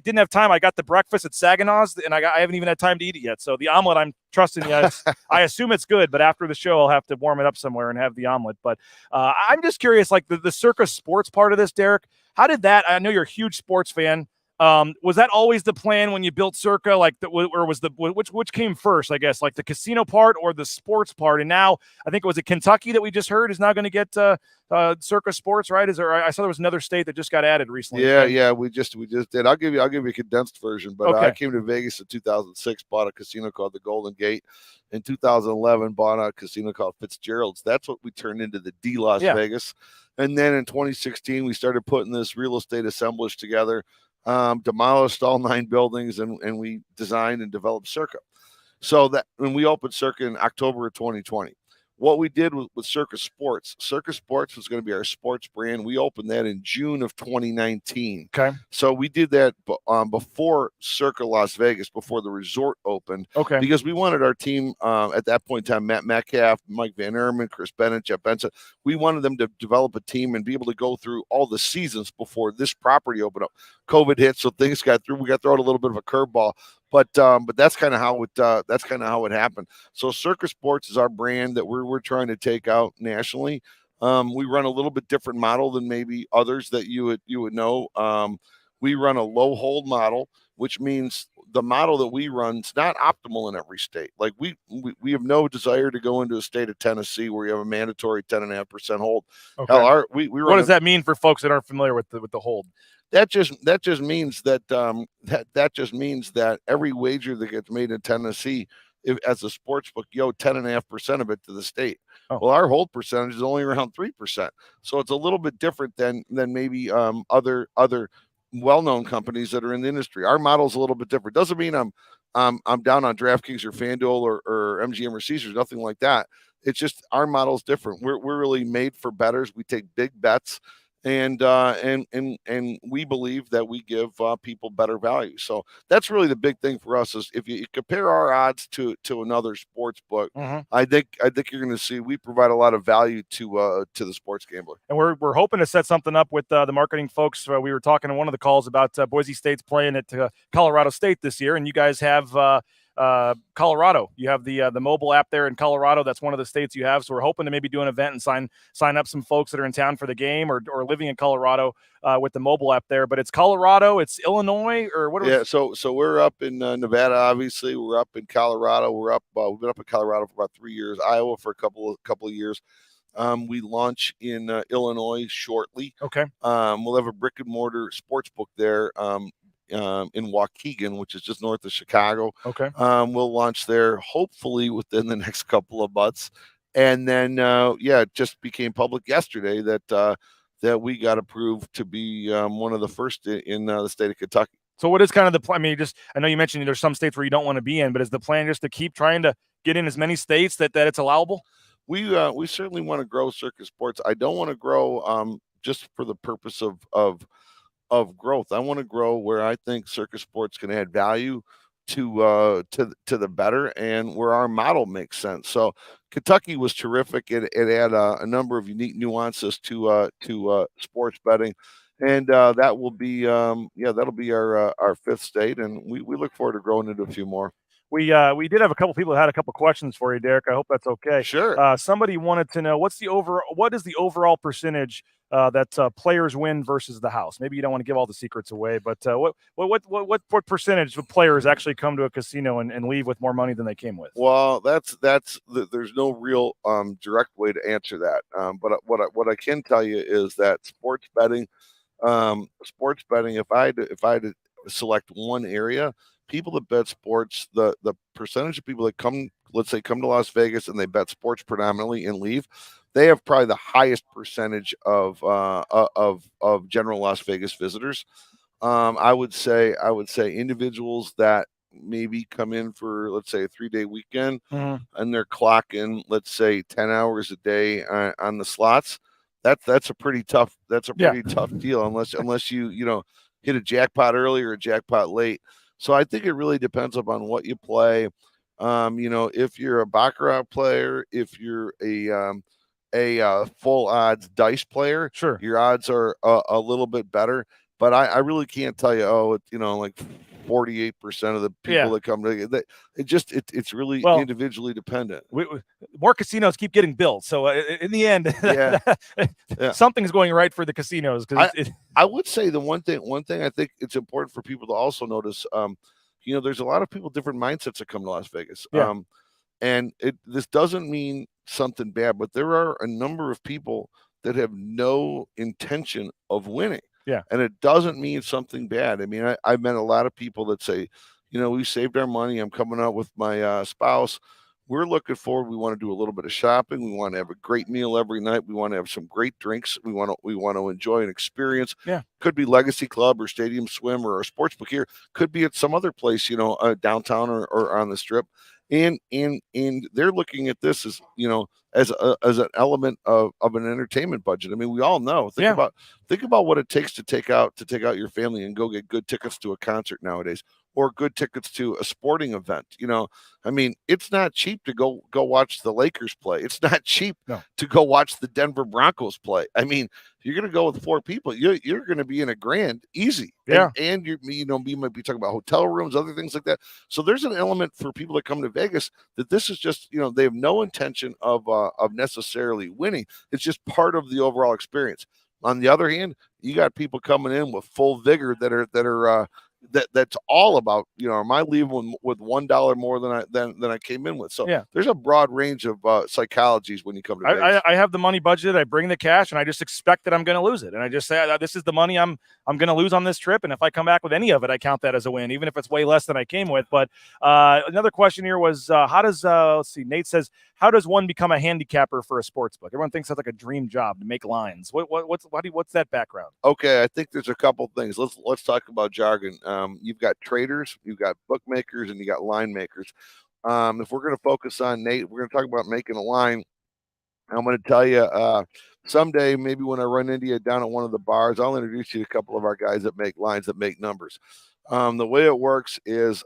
didn't have time, I got the breakfast at Saginaw's, and I haven't even had time to eat it yet. So the omelet, I'm trusting you. I assume it's good, but after the show, I'll have to warm it up somewhere and have the omelet. But I'm just curious, like the Circa Sports part of this, Derek, how did that? I know you're a huge sports fan. Was that always the plan when you built Circa? Or was which came first? I guess like the casino part or the sports part. And now I think it was Kentucky that we just heard is now going to get Circa Sports, right? I saw there was another state that just got added recently. Yeah, we just did. I'll give you a condensed version. But okay. I came to Vegas in 2006, bought a casino called the Golden Gate. In 2011, bought a casino called Fitzgerald's. That's what we turned into the D Las Vegas. And then in 2016, we started putting this real estate assemblage together. Demolished all 9 buildings, and we designed and developed Circa. So that when we opened Circa in October of 2020, what we did with Circa Sports was going to be our sports brand. We opened that in June of 2019. Okay. So we did that before Circa Las Vegas, before the resort opened. Okay. Because we wanted our team at that point in time, Matt Metcalf, Mike Van Erman, Chris Bennett, Jeff Benson, we wanted them to develop a team and be able to go through all the seasons before this property opened up. COVID hit, so things got through. We got thrown a little bit of a curveball. But that's kind of how it happened. So Circa Sports is our brand that we're trying to take out nationally. We run a little bit different model than maybe others that you would know. We run a low hold model, which means the model that we run is not optimal in every state. Like we have no desire to go into a state of Tennessee where you have a mandatory 10.5% hold. Okay. Hell, we run what does that mean for folks that aren't familiar with the hold? That just means that every wager that gets made in Tennessee, as a sports book, 10.5% of it to the state. Oh. Well, our hold percentage is only around 3%, so it's a little bit different than maybe other well-known companies that are in the industry. Our model is a little bit different. Doesn't mean I'm down on DraftKings or FanDuel or MGM or Caesars, nothing like that. It's just our model is different. We're really made for bettors. We take big bets. And we believe that we give people better value. So that's really the big thing for us is if you compare our odds to another sports book, I think you're going to see we provide a lot of value to the sports gambler. And we're hoping to set something up with the marketing folks. We were talking in one of the calls about Boise State's playing at Colorado State this year, and you guys have Colorado. You have the mobile app there in Colorado. That's one of the states you have. So we're hoping to maybe do an event and sign up some folks that are in town for the game or living in Colorado with the mobile app there. But it's Colorado, it's Illinois, or what? So we're up in Nevada. Obviously, we're up in Colorado. We've been up in Colorado for about 3 years. Iowa for a couple of years. We launch in Illinois shortly. Okay. We'll have a brick and mortar sports book there. In Waukegan, which is just north of Chicago. Okay. We'll launch there hopefully within the next couple of months. And then, it just became public yesterday that we got approved to be one of the first in the state of Kentucky. So what is kind of the plan? I mean, I know you mentioned there's some states where you don't want to be in, but is the plan just to keep trying to get in as many states that it's allowable? We certainly want to grow Circa Sports. I don't want to grow just for the purpose of growth. I want to grow where I think Circa Sports can add value to the better, and where our model makes sense. So Kentucky was terrific. It had a number of unique nuances to sports betting, and that will be that'll be our fifth state, and we look forward to growing into a few more. We did have a couple people that had a couple questions for you, Derek. I hope that's okay. Sure. Somebody wanted to know what is the overall percentage that players win versus the house? Maybe you don't want to give all the secrets away, but what percentage of players actually come to a casino and leave with more money than they came with? Well, there's no real direct way to answer that. But what I can tell you is that sports betting, if I had to select one area, people that bet sports, the percentage of people that come to Las Vegas and they bet sports predominantly and leave, they have probably the highest percentage of general Las Vegas visitors. I would say individuals that maybe come in for, let's say, a 3-day weekend, and they're clocking, let's say, 10 hours a day on the slots. That's a pretty tough deal unless you hit a jackpot early or a jackpot late. So I think it really depends upon what you play. If you're a baccarat player, if you're a full odds dice player, sure, your odds are a little bit better. But I really can't tell you, like 48% of the people that come to it's really individually dependent. More casinos keep getting built, so in the end, something's going right for the casinos. I would say the one thing I think it's important for people to also notice. There's a lot of people, different mindsets that come to Las Vegas. And this doesn't mean something bad, but there are a number of people that have no intention of winning. Yeah. And it doesn't mean something bad. I mean, I've met a lot of people that say, we saved our money. I'm coming out with my spouse. We're looking forward. We want to do a little bit of shopping. We want to have a great meal every night. We want to have some great drinks. We want to enjoy an experience. Yeah. Could be Legacy Club or Stadium Swim or a sports book here. Could be at some other place, downtown or on the Strip. And they're looking at this as, as an element of an entertainment budget. I mean, we all know. Think about what it takes to take out your family and go get good tickets to a concert nowadays, or good tickets to a sporting event. I mean, it's not cheap to go watch the Lakers play. It's not cheap to go watch the Denver Broncos play. I mean, you're going to go with 4 people. You're going to be in $1,000 easy. Yeah. And you might be talking about hotel rooms, other things like that. So there's an element for people that come to Vegas that this is just, they have no intention of necessarily winning. It's just part of the overall experience. On the other hand, you got people coming in with full vigor that's all about, am I leaving with $1 more than I came in with? So there's a broad range of psychologies when you come to Vegas. I have the money budgeted. I bring the cash, and I just expect that I'm going to lose it. And I just say, this is the money I'm going to lose on this trip. And if I come back with any of it, I count that as a win, even if it's way less than I came with. But another question here was, how does let's see, Nate says, how does one become a handicapper for a sports book? Everyone thinks that's like a dream job to make lines. What's that background? Okay, I think there's a couple things. Let's talk about jargon. You've got traders, you've got bookmakers, and you got line makers. If we're going to focus on Nate, we're going to talk about making a line. I'm going to tell you someday, maybe when I run into you down at one of the bars, I'll introduce you to a couple of our guys that make lines, that make numbers. The way it works is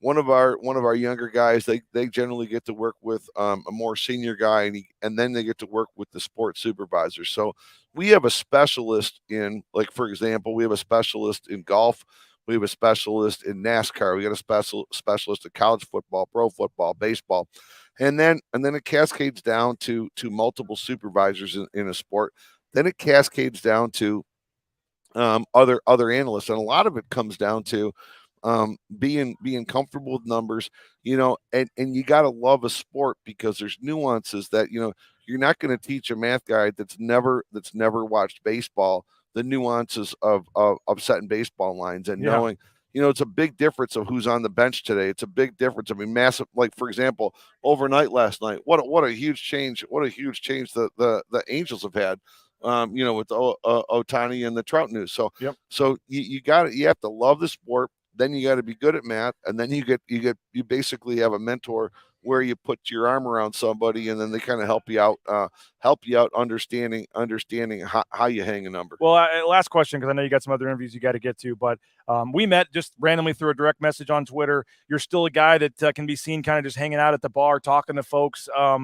one of our younger guys, they generally get to work with a more senior guy, and then they get to work with the sports supervisor. So we have a specialist in, like, for example, we have a specialist in golf. We have a specialist in NASCAR. We got a specialist in college football, pro football, baseball. And then it cascades down to multiple supervisors in a sport. Then it cascades down to other analysts. And a lot of it comes down to being comfortable with numbers, and you got to love a sport, because there's nuances that, you're not going to teach a math guy that's never watched baseball the nuances of setting baseball lines and knowing, it's a big difference of who's on the bench today. It's a big difference. I mean, massive. Like for example, overnight last night, what a huge change! What a huge change the Angels have had. With Otani and the Trout news. So, so you have to love the sport. Then you got to be good at math, and then you basically have a mentor where you put your arm around somebody, and then they kind of help you out understanding how you hang a number. Well, last question, because I know you got some other interviews you got to get to, but we met just randomly through a direct message on Twitter. You're still a guy that can be seen kind of just hanging out at the bar, talking to folks. Now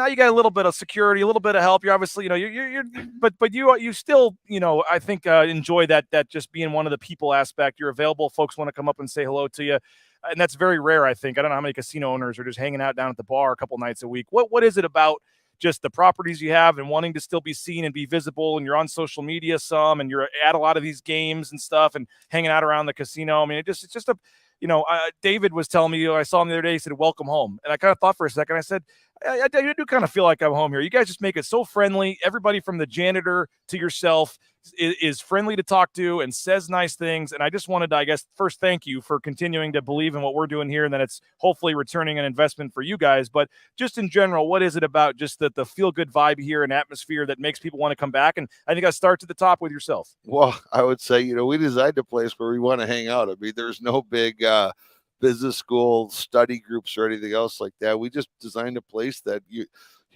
you got a little bit of security, a little bit of help. You're obviously, but you still, I think enjoy that just being one of the people aspect. You're available. Folks want to come up and say hello to you. And that's very rare, I think. I don't know how many casino owners are just hanging out down at the bar a couple nights a week. What is it about just the properties you have and wanting to still be seen and be visible, and you're on social media some, and you're at a lot of these games and stuff and hanging out around the casino? I mean, it's just a, David was telling me, I saw him the other day, he said, welcome home. And I kind of thought for a second, I said, I do kind of feel like I'm home here. You guys just make it so friendly. Everybody from the janitor to yourself is friendly to talk to and says nice things. And I just wanted to, I guess, first thank you for continuing to believe in what we're doing here, and that it's hopefully returning an investment for you guys. But just in general, what is it about just the feel-good vibe here and atmosphere that makes people want to come back? And I think I start to the top with yourself. Well, I would say, we designed a place where we want to hang out. I mean, there's no big business school study groups or anything else like that. We just designed a place that you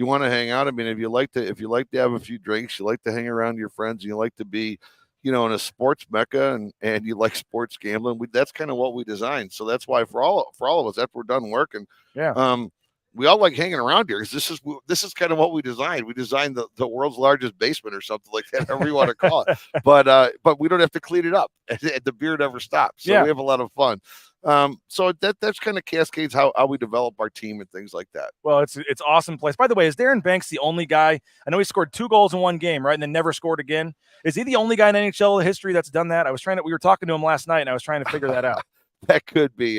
want to hang out. I mean, if you like to have a few drinks, you like to hang around your friends, you like to be, in a sports mecca, and you like sports gambling, that's kind of what we designed. So that's why for all of us, after we're done working, we all like hanging around here, because this is kind of what we designed. We designed the world's largest basement or something like that, however you want to call it. But we don't have to clean it up, and the beer never stops. So we have a lot of fun. So that's kind of cascades how we develop our team and things like that. Well, it's awesome place. By the way, is Darren Banks the only guy? I know he scored 2 goals in one game, right, and then never scored again. Is he the only guy in NHL history that's done that? We were talking to him last night, and I was trying to figure that out. That could be,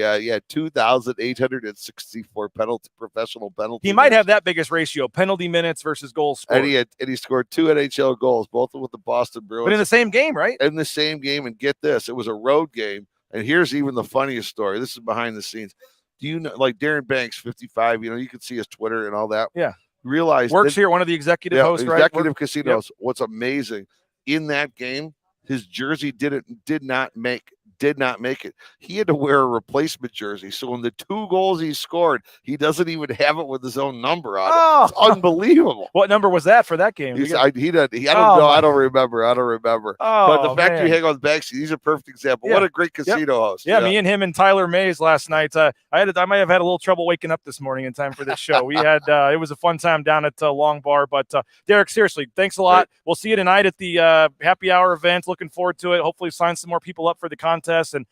2,864 professional penalty. He might have that biggest ratio, penalty minutes versus goals scored. And he scored 2 NHL goals, both with the Boston Bruins. But in the same game, right? In the same game, and get this, it was a road game. And here's even the funniest story. This is behind the scenes. Do you know, like Darren Banks, 55, you can see his Twitter and all that. Yeah. Realize works here, one of the executive hosts, right? Executive casinos. Yep. What's amazing, in that game, his jersey did not make it. He had to wear a replacement jersey. So in the 2 goals he scored, he doesn't even have it with his own number on it. It's unbelievable. What number was that for that game? I don't remember. But the fact you hang on Banksy, he's a perfect example. What a great casino host. Yeah, me and him and Tyler Mays last night. I might have had a little trouble waking up this morning in time for this show. We had it was a fun time down at Long Bar. But Derek, seriously, thanks a lot. Right. We'll see you tonight at the happy hour event. Looking forward to it. Hopefully sign some more people up for the contest, and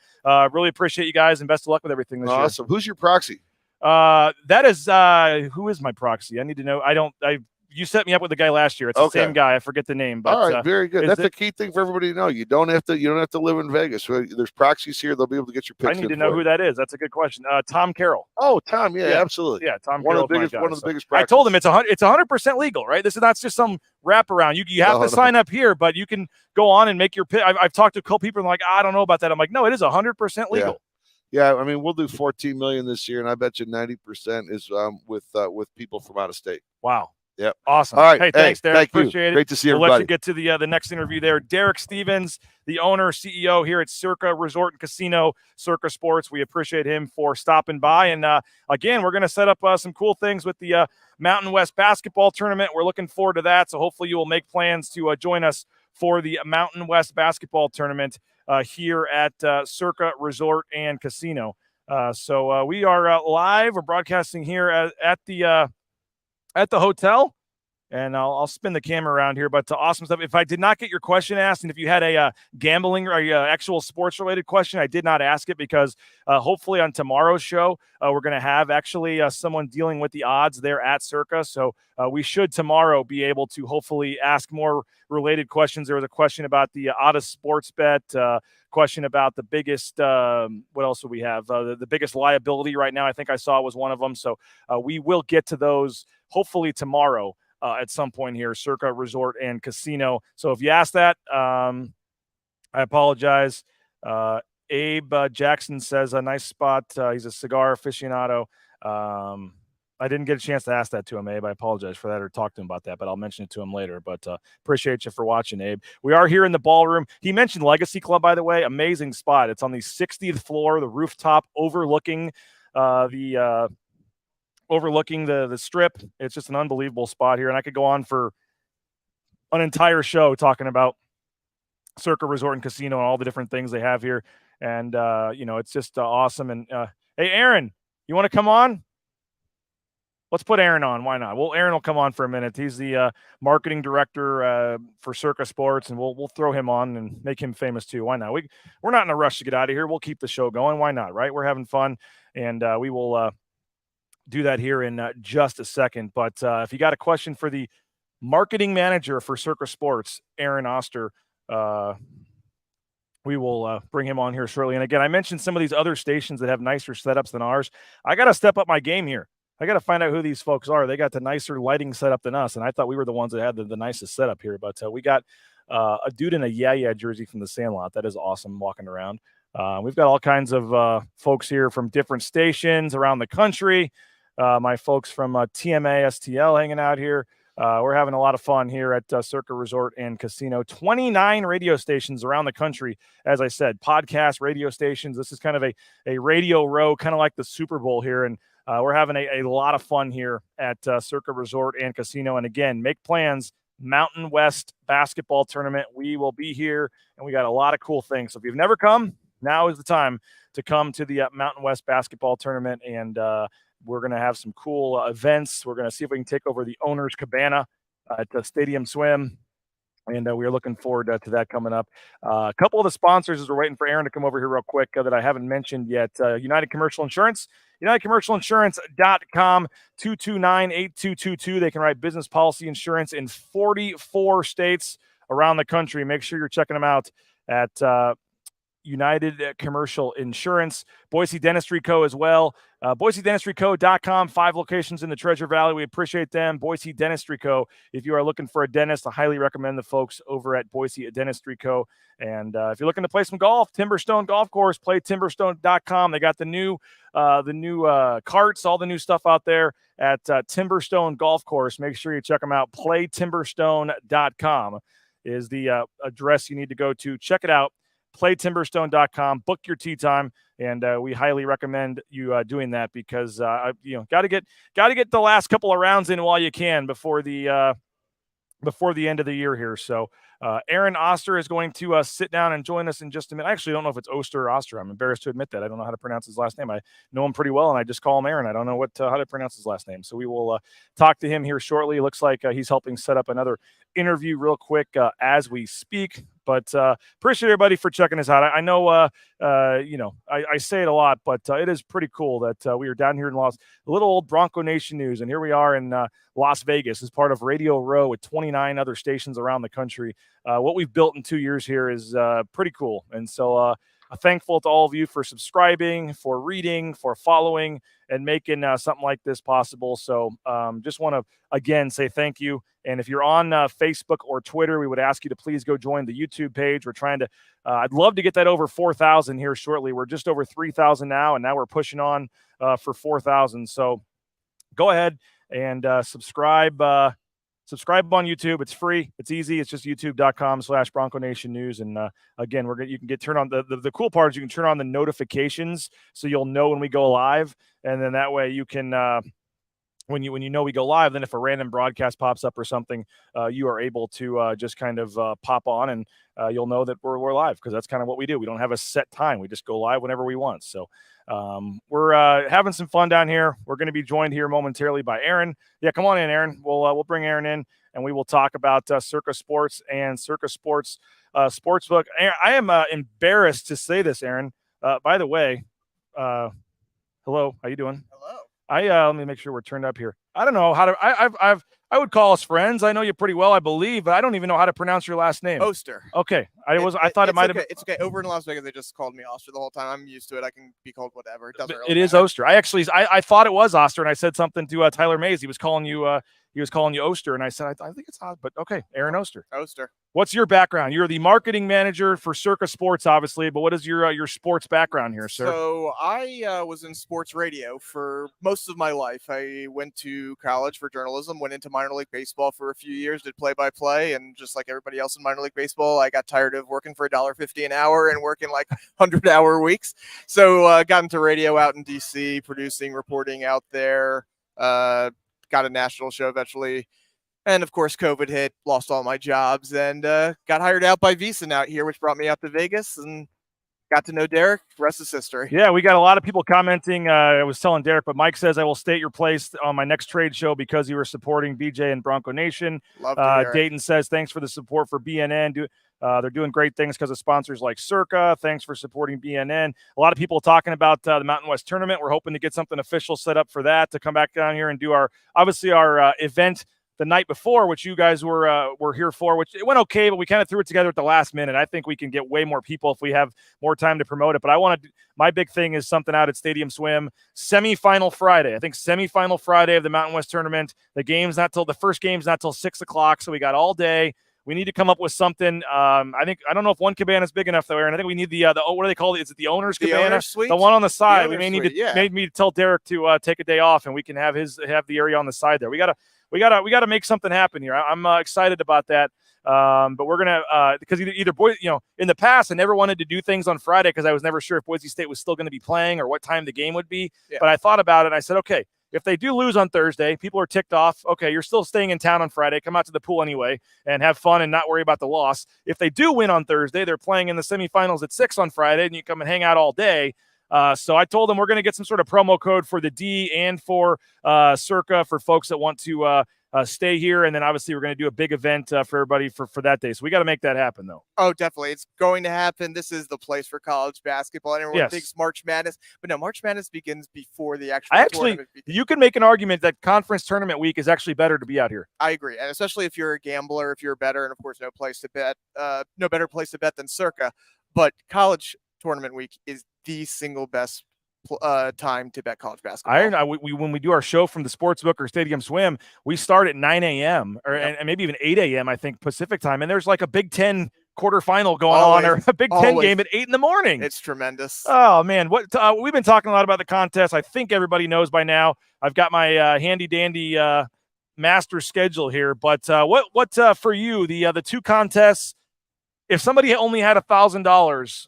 really appreciate you guys, and best of luck with everything this year. Awesome. Who's your proxy? That is who is my proxy? I need to know. You set me up with the guy last year. It's the same guy. I forget the name. But, all right, very good. That's the key thing for everybody to know. You don't have to live in Vegas. There's proxies here. They'll be able to get your picks. I need to know who that is. That's a good question. Tom Carroll. Oh, Tom. Yeah, absolutely. Yeah, Tom. One of the biggest proxies. I told him it's 100% legal, right? This is not just some wraparound. You have to sign up here, but you can go on and make your pick. I've talked to a couple people and like, I don't know about that. I'm like, no, it is 100% legal. Yeah, I mean, we'll do 14 million this year, and I bet you 90% is with people from out of state. Wow. Yep. Awesome. All right. Hey, thanks, Derek. Appreciate it. Great to see everybody. everybody. We'll let you get to the next interview there. Derek Stevens, the owner, CEO here at Circa Resort and Casino, Circa Sports. We appreciate him for stopping by. And again, we're going to set up some cool things with the Mountain West basketball tournament. We're looking forward to that. So hopefully you will make plans to join us for the Mountain West basketball tournament here at Circa Resort and Casino. So we are live. We're broadcasting here at the hotel, and I'll spin the camera around here. But awesome stuff. If I did not get your question asked, and if you had a gambling or actual sports related question, I did not ask it because hopefully on tomorrow's show we're going to have actually someone dealing with the odds there at Circa. So we should tomorrow be able to hopefully ask more related questions. There was a question about the oddest sports bet. Question about the biggest what else do we have, the biggest liability right now, I think I saw was one of them. So we will get to those hopefully tomorrow at some point here, Circa Resort and Casino. So if you asked that, I apologize. Abe Jackson says a nice spot. He's a cigar aficionado. I didn't get a chance to ask that to him, Abe. I apologize for that or talk to him about that, but I'll mention it to him later. But appreciate you for watching, Abe. We are here in the ballroom. He mentioned Legacy Club, by the way. Amazing spot. It's on the 60th floor, the rooftop overlooking the strip. It's just an unbelievable spot here, and I could go on for an entire show talking about Circa Resort and Casino and all the different things they have here. And, it's just awesome. And, hey, Aaron, you want to come on? Let's put Aaron on. Why not? Well, Aaron will come on for a minute. He's the marketing director for Circa Sports, and we'll throw him on and make him famous too. Why not? We're not in a rush to get out of here. We'll keep the show going. Why not, right? We're having fun, and we will do that here in just a second. But if you got a question for the marketing manager for Circa Sports, Aaron Oster, we will bring him on here shortly. And again, I mentioned some of these other stations that have nicer setups than ours. I got to step up my game here. I got to find out who these folks are. They got the nicer lighting setup than us, and I thought we were the ones that had the nicest setup here. But we got a dude in a Yeah jersey from the Sandlot. That is awesome walking around. We've got all kinds of folks here from different stations around the country. My folks from TMA STL hanging out here. We're having a lot of fun here at Circa Resort and Casino. 29 radio stations around the country. As I said, podcast radio stations. This is kind of a radio row, kind of like the Super Bowl here. And we're having a lot of fun here at Circa Resort and Casino. And again, make plans. Mountain West basketball tournament. We will be here, and we got a lot of cool things. So if you've never come, now is the time to come to the Mountain West basketball tournament. And we're going to have some cool events. We're going to see if we can take over the owner's cabana at the Stadium Swim. And we are looking forward to that coming up. A couple of the sponsors, as we're waiting for Aaron to come over here real quick, that I haven't mentioned yet. United Commercial Insurance, UnitedCommercialInsurance.com, 229-8222. They can write business policy insurance in 44 states around the country. Make sure you're checking them out at United Commercial Insurance. Boise Dentistry Co. as well. BoiseDentistryCo.com, 5 locations in the Treasure Valley. We appreciate them. Boise Dentistry Co. If you are looking for a dentist, I highly recommend the folks over at Boise Dentistry Co. And if you're looking to play some golf, Timberstone Golf Course, play Timberstone.com. They got the new carts, all the new stuff out there at Timberstone Golf Course. Make sure you check them out. PlayTimberstone.com is the address you need to go to. Check it out. PlayTimberstone.com. Book your tee time, and we highly recommend you doing that because got to get the last couple of rounds in while you can before the end of the year here. So Aaron Oster is going to sit down and join us in just a minute. I actually don't know if it's Oster or Oster. I'm embarrassed to admit that. I don't know how to pronounce his last name. I know him pretty well, and I just call him Aaron. I don't know how to pronounce his last name. So we will talk to him here shortly. It looks like he's helping set up another interview real quick as we speak. But appreciate everybody for checking us out. I know, I say it a lot, but it is pretty cool that we are down here in little old Bronco Nation news. And here we are in Las Vegas as part of Radio Row with 29 other stations around the country. What we've built in 2 years here is pretty cool. And so thankful to all of you for subscribing, for reading, for following, and making something like this possible. So just want to, again, say thank you. And if you're on Facebook or Twitter, we would ask you to please go join the YouTube page. We're trying to I'd love to get that over 4,000 here shortly. We're just over 3,000 now, and now we're pushing on for 4,000. So go ahead and subscribe. Subscribe on YouTube. It's free. It's easy. It's just youtube.com/Bronco Nation News. And again, you can turn on the cool part is you can turn on the notifications so you'll know when we go live. And then that way you can, when you know we go live, then if a random broadcast pops up or something, you are able to just kind of pop on and you'll know that we're live because that's kind of what we do. We don't have a set time. We just go live whenever we want. So we're having some fun down here. We're going to be joined here momentarily by Aaron. Yeah, come on in, Aaron. We'll bring Aaron in and we will talk about Circa Sports and Circa Sports Sportsbook. I am embarrassed to say this, Aaron. By the way, hello, how you doing? Hello. Let me make sure we're turned up here. I don't know how to. I would call us friends. I know you pretty well, I believe, but I don't even know how to pronounce your last name. Oster. Okay, I thought it might have. It's okay. Over in Las Vegas, they just called me Oster the whole time. I'm used to it. I can be called whatever. It doesn't really It is matter. Oster. I thought it was Oster, and I said something to Tyler Mays. He was calling you. he was calling you Oster, and I said, I think it's odd, but okay, Aaron Oster. Oster. What's your background? You're the marketing manager for Circa Sports, obviously, but what is your sports background here, sir? So I was in sports radio for most of my life. I went to college for journalism, went into minor league baseball for a few years, did play-by-play, and just like everybody else in minor league baseball, I got tired of working for $1.50 an hour and working like 100-hour weeks. So got into radio out in D.C., producing, reporting out there, got a national show eventually. And, of course, COVID hit, lost all my jobs, and got hired out by VEASAN out here, which brought me out to Vegas and got to know Derek. Rest is history. Yeah, we got a lot of people commenting. I was telling Derek, but Mike says, I will state your place on my next trade show because you were supporting BJ and Bronco Nation. Love to hear it. Dayton says, thanks for the support for BNN. They're doing great things because of sponsors like Circa. Thanks for supporting BNN. A lot of people talking about the Mountain West tournament. We're hoping to get something official set up for that, to come back down here and do our event the night before, which you guys were here for, which it went okay, but we kind of threw it together at the last minute. I think we can get way more people if we have more time to promote it. But my big thing is something out at Stadium Swim, semifinal Friday. I think semifinal Friday of the Mountain West tournament. The first game's not till 6:00, so we got all day. We need to come up with something. I don't know if one cabana is big enough though, Aaron. I think we need the what do they call it? Is it the owner's cabana? Owner's suite? The one on the side. We may Suite, need to made me tell Derek to take a day off, and we can have the area on the side there. We gotta make something happen here. I'm excited about that. But we're gonna because either Boise, in the past I never wanted to do things on Friday because I was never sure if Boise State was still going to be playing or what time the game would be. Yeah. But I thought about it and I said, okay, if they do lose on Thursday, people are ticked off. Okay, you're still staying in town on Friday. Come out to the pool anyway and have fun and not worry about the loss. If they do win on Thursday, they're playing in the semifinals at 6 on Friday, and you come and hang out all day. So I told them we're going to get some sort of promo code for the D and for Circa for folks that want to stay here. And then obviously we're going to do a big event for everybody for that day. So we got to make that happen, though. Oh, definitely. It's going to happen. This is the place for college basketball. And everyone thinks March Madness. But no, March Madness begins before the actual tournament begins. You can make an argument that conference tournament week is actually better to be out here. I agree. And especially if you're a gambler, if you're a bettor, and of course, no better place to bet than Circa. But college tournament week is the single best time to bet college basketball. When we do our show from the Sportsbook or Stadium Swim, we start at 9 a.m. and maybe even 8 a.m. I think Pacific time, and there's like a Big Ten quarterfinal going on, or a Big Ten game at 8 in the morning. It's tremendous. Oh man, we've been talking a lot about the contest. I think everybody knows by now. I've got my handy dandy master schedule here, but what for you the two contests? If somebody only had $1,000.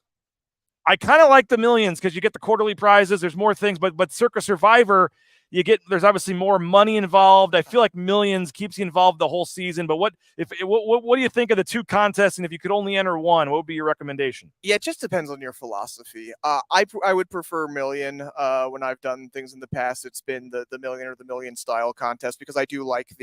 I kind of like the millions because you get the quarterly prizes. There's more things, but Circa Survivor, there's obviously more money involved. I feel like millions keeps you involved the whole season. But what do you think of the two contests? And if you could only enter one, what would be your recommendation? Yeah, it just depends on your philosophy. I would prefer million. When I've done things in the past, it's been the million or the million style contest because I do like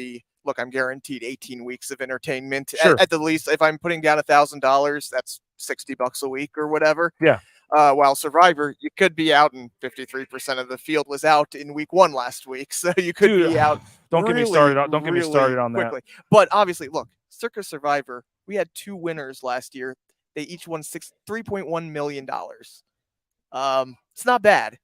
look, I'm guaranteed 18 weeks of entertainment at the least. If I'm putting down $1,000, that's $60 a week or whatever. Yeah. While Survivor, you could be out, and 53% of the field was out in week 1 last week, so you could be out. Don't get me started on that. But obviously, look, Circa Survivor, we had 2 winners last year. They each won $3.1 million. It's not bad.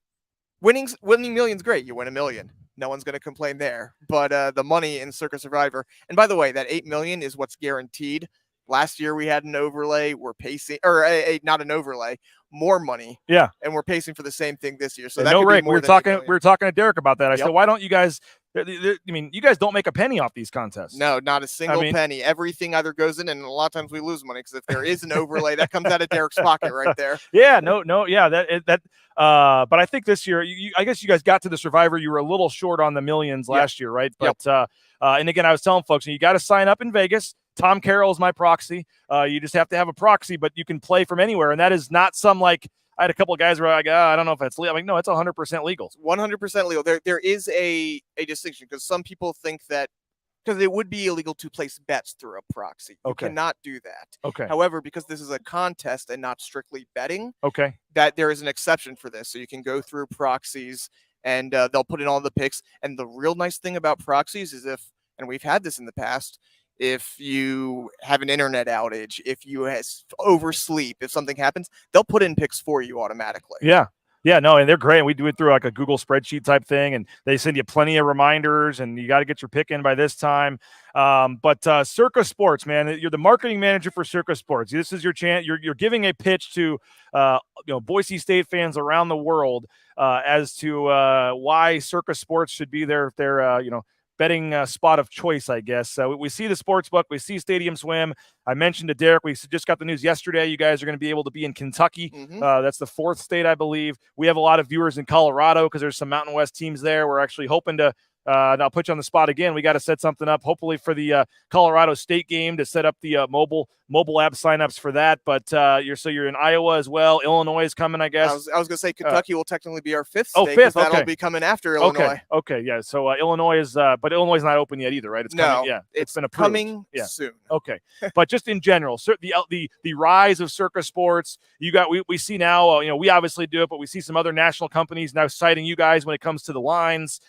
Winning million's great. You win $1 million. No one's going to complain there. But the money in Circa Survivor, and by the way, that $8 million is what's guaranteed. Last year we had an overlay. We're pacing, or not an overlay, more money. Yeah, and we're pacing for the same thing this year. So that no rate. We were talking to Derek about that. I said, why don't you guys? I mean, you guys don't make a penny off these contests. No, not a single penny. Everything either goes in, and a lot of times we lose money because if there is an overlay, that comes out of Derek's pocket right there. Yeah, yeah, that. But I think this year, I guess you guys got to the Survivor. You were a little short on the millions last year, right? But and again, I was telling folks, you got to sign up in Vegas. Tom Carroll is my proxy. You just have to have a proxy, but you can play from anywhere, and that is not some I had a couple of guys where I go, I don't know if it's legal. I'm like, no, it's 100% legal. It's 100% legal. There is a distinction because some people think that because it would be illegal to place bets through a proxy. You cannot do that. Okay. However, because this is a contest and not strictly betting, that there is an exception for this. So you can go through proxies and they'll put in all the picks. And the real nice thing about proxies is and we've had this in the past, if you have an internet outage, if you oversleep, if something happens, they'll put in picks for you automatically. Yeah. Yeah, no, and they're great. And we do it through like a Google spreadsheet type thing, and they send you plenty of reminders, and you got to get your pick in by this time. But Circa Sports, man, you're the marketing manager for Circa Sports. This is your chance. You're giving a pitch to Boise State fans around the world as to why Circa Sports should be their betting spot of choice, I guess. So we see the sports book, we see Stadium Swim. I mentioned to Derek, we just got the news yesterday. You guys are going to be able to be in Kentucky. That's the 4th state, I believe. We have a lot of viewers in Colorado because there's some Mountain West teams there. We're actually hoping to, and I'll put you on the spot again. We got to set something up, hopefully for the Colorado State game, to set up the mobile app signups for that. But you're in Iowa as well. Illinois is coming, I guess. I was going to say Kentucky will technically be our 5th state. 5th. That'll Okay. be coming after Illinois. Okay. Yeah. So Illinois is, but Illinois is not open yet either, right? It's coming. Yeah, it's been approved. Coming soon. Okay, but just in general, the rise of Circa Sports. We see now. We obviously do it, but we see some other national companies now citing you guys when it comes to the lines.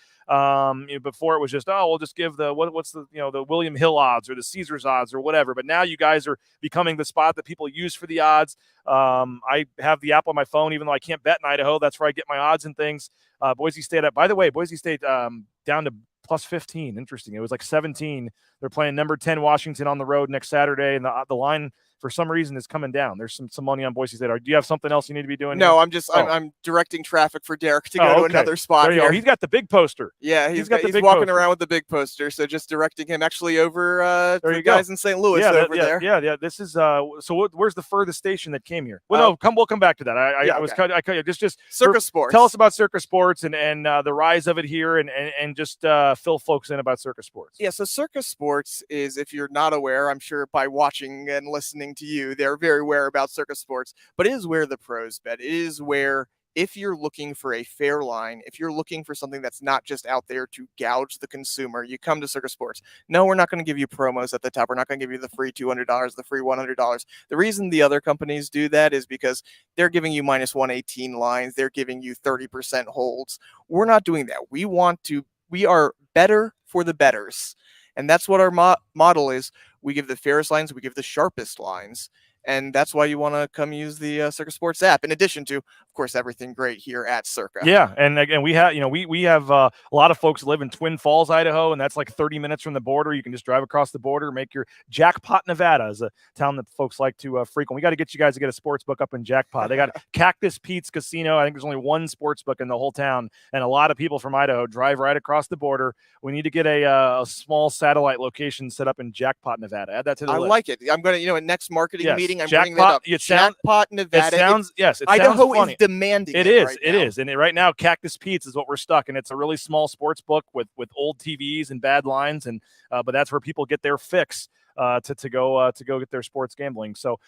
Before it was just, we'll just give the what's the the William Hill odds or the Caesars odds or whatever. But now you guys are becoming the spot that people use for the odds. I have the app on my phone, even though I can't bet in Idaho. That's where I get my odds and things. Boise State. By the way, Boise State down to plus 15. Interesting. It was like 17. They're playing number 10 Washington on the road next Saturday, and the line for some reason is coming down. There's some money on Boise State. Do you have something else you need to be doing? No, here? I'm directing traffic for Derek to go to another spot. There you go. He's got the big poster. Yeah, he's walking poster around with the big poster. So just directing him actually over to the go. guys in St. Louis over there. Yeah. This is where's the furthest station that came here? Well, we'll come back to that. I just Circa Sports. Tell us about Circa Sports and the rise of it here, and just fill folks in about Circa Sports. Yeah, so Circa Sports is, if you're not aware, I'm sure by watching and listening to you, they're very aware about Circa Sports, but it is where the pros bet. It is where, if you're looking for a fair line, if you're looking for something that's not just out there to gouge the consumer, you come to Circa Sports. No, we're not going to give you promos at the top. We're not going to give you the free $200, the free $100. The reason the other companies do that is because they're giving you minus 118 lines. They're giving you 30% holds. We're not doing that. We are better for the bettors. And that's what our model is. We give the fairest lines. We give the sharpest lines. And that's why you want to come use the Circa Sports app, in addition to, of course, everything great here at Circa. Yeah, and again, we have a lot of folks live in Twin Falls, Idaho, and that's like 30 minutes from the border. You can just drive across the border, make your Jackpot, Nevada is a town that folks like to frequent. We got to get you guys to get a sports book up in Jackpot. They got Cactus Pete's Casino. I think there's only one sports book in the whole town, and a lot of people from Idaho drive right across the border. We need to get a small satellite location set up in Jackpot, Nevada. Add that to the list. I like it. I'm going to, next marketing meeting, I'm bringing that up. Jackpot, Nevada. Idaho is demanding it. It is. And right now, Cactus Pete's is what we're stuck in. It's a really small sports book with old TVs and bad lines, and but that's where people get their fix to go get their sports gambling. So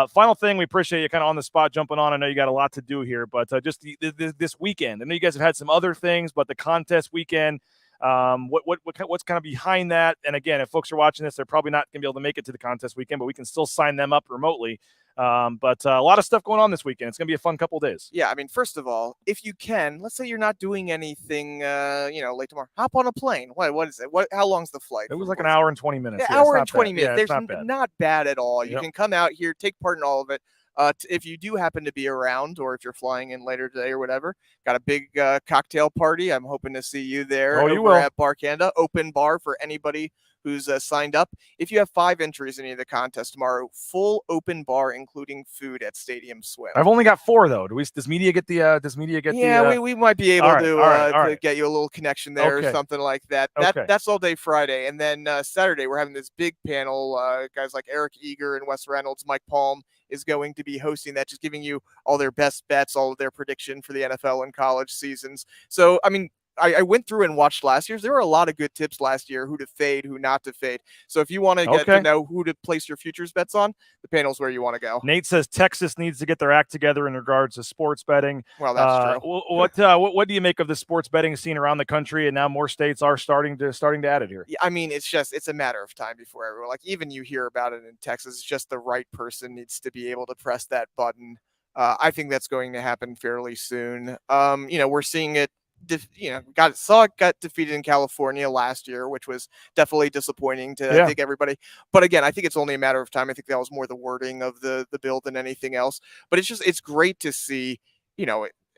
final thing, we appreciate you kind of on the spot jumping on. I know you got a lot to do here, but just this weekend. I know you guys have had some other things, but the contest weekend. What's kind of behind that? And again, if folks are watching this, they're probably not going to be able to make it to the contest weekend, but we can still sign them up remotely. But a lot of stuff going on this weekend. It's going to be a fun couple of days. Yeah, I mean, first of all, if you can, let's say you're not doing anything, late tomorrow, hop on a plane. What is it? How long's the flight? It was like an hour and 20 minutes. Yeah, hour and 20 minutes. Yeah, There's not bad at all. You Yep. can come out here, take part in all of it. If you do happen to be around, or if you're flying in later today or whatever, got a big cocktail party. I'm hoping to see you there. Oh, you will. At Bar Canada, open bar for anybody who's signed up. If you have 5 entries in the contest tomorrow, full open bar, including food at Stadium Swim. I've only got 4 though. Does media get the? Yeah, we might be able all right. to get you a little connection there or something like that. That's all day Friday, and then Saturday we're having this big panel. Guys like Eric Eager and Wes Reynolds, Mike Palm is going to be hosting that, just giving you all their best bets, all of their prediction for the NFL and college seasons. So, I mean, I went through and watched last year's. There were a lot of good tips last year, who to fade, who not to fade. So if you want to get to know who to place your futures bets on, the panel's where you want to go. Nate says Texas needs to get their act together in regards to sports betting. Well, that's true. What do you make of the sports betting scene around the country, and now more states are starting to add it here? Yeah, I mean, it's a matter of time before everyone, like, even you hear about it in Texas. It's just the right person needs to be able to press that button. I think that's going to happen fairly soon. We're seeing it. Got defeated in California last year, which was definitely disappointing to I think everybody. But again, I think it's only a matter of time. I think that was more the wording of the bill than anything else. But it's great to see,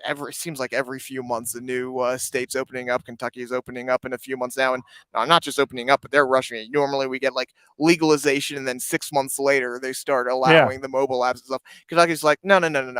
it seems like every few months a new state's opening up. Kentucky is opening up in a few months now, and not just opening up, but they're rushing it. Normally we get like legalization, and then 6 months later they start allowing the mobile apps and stuff. Kentucky's like, no,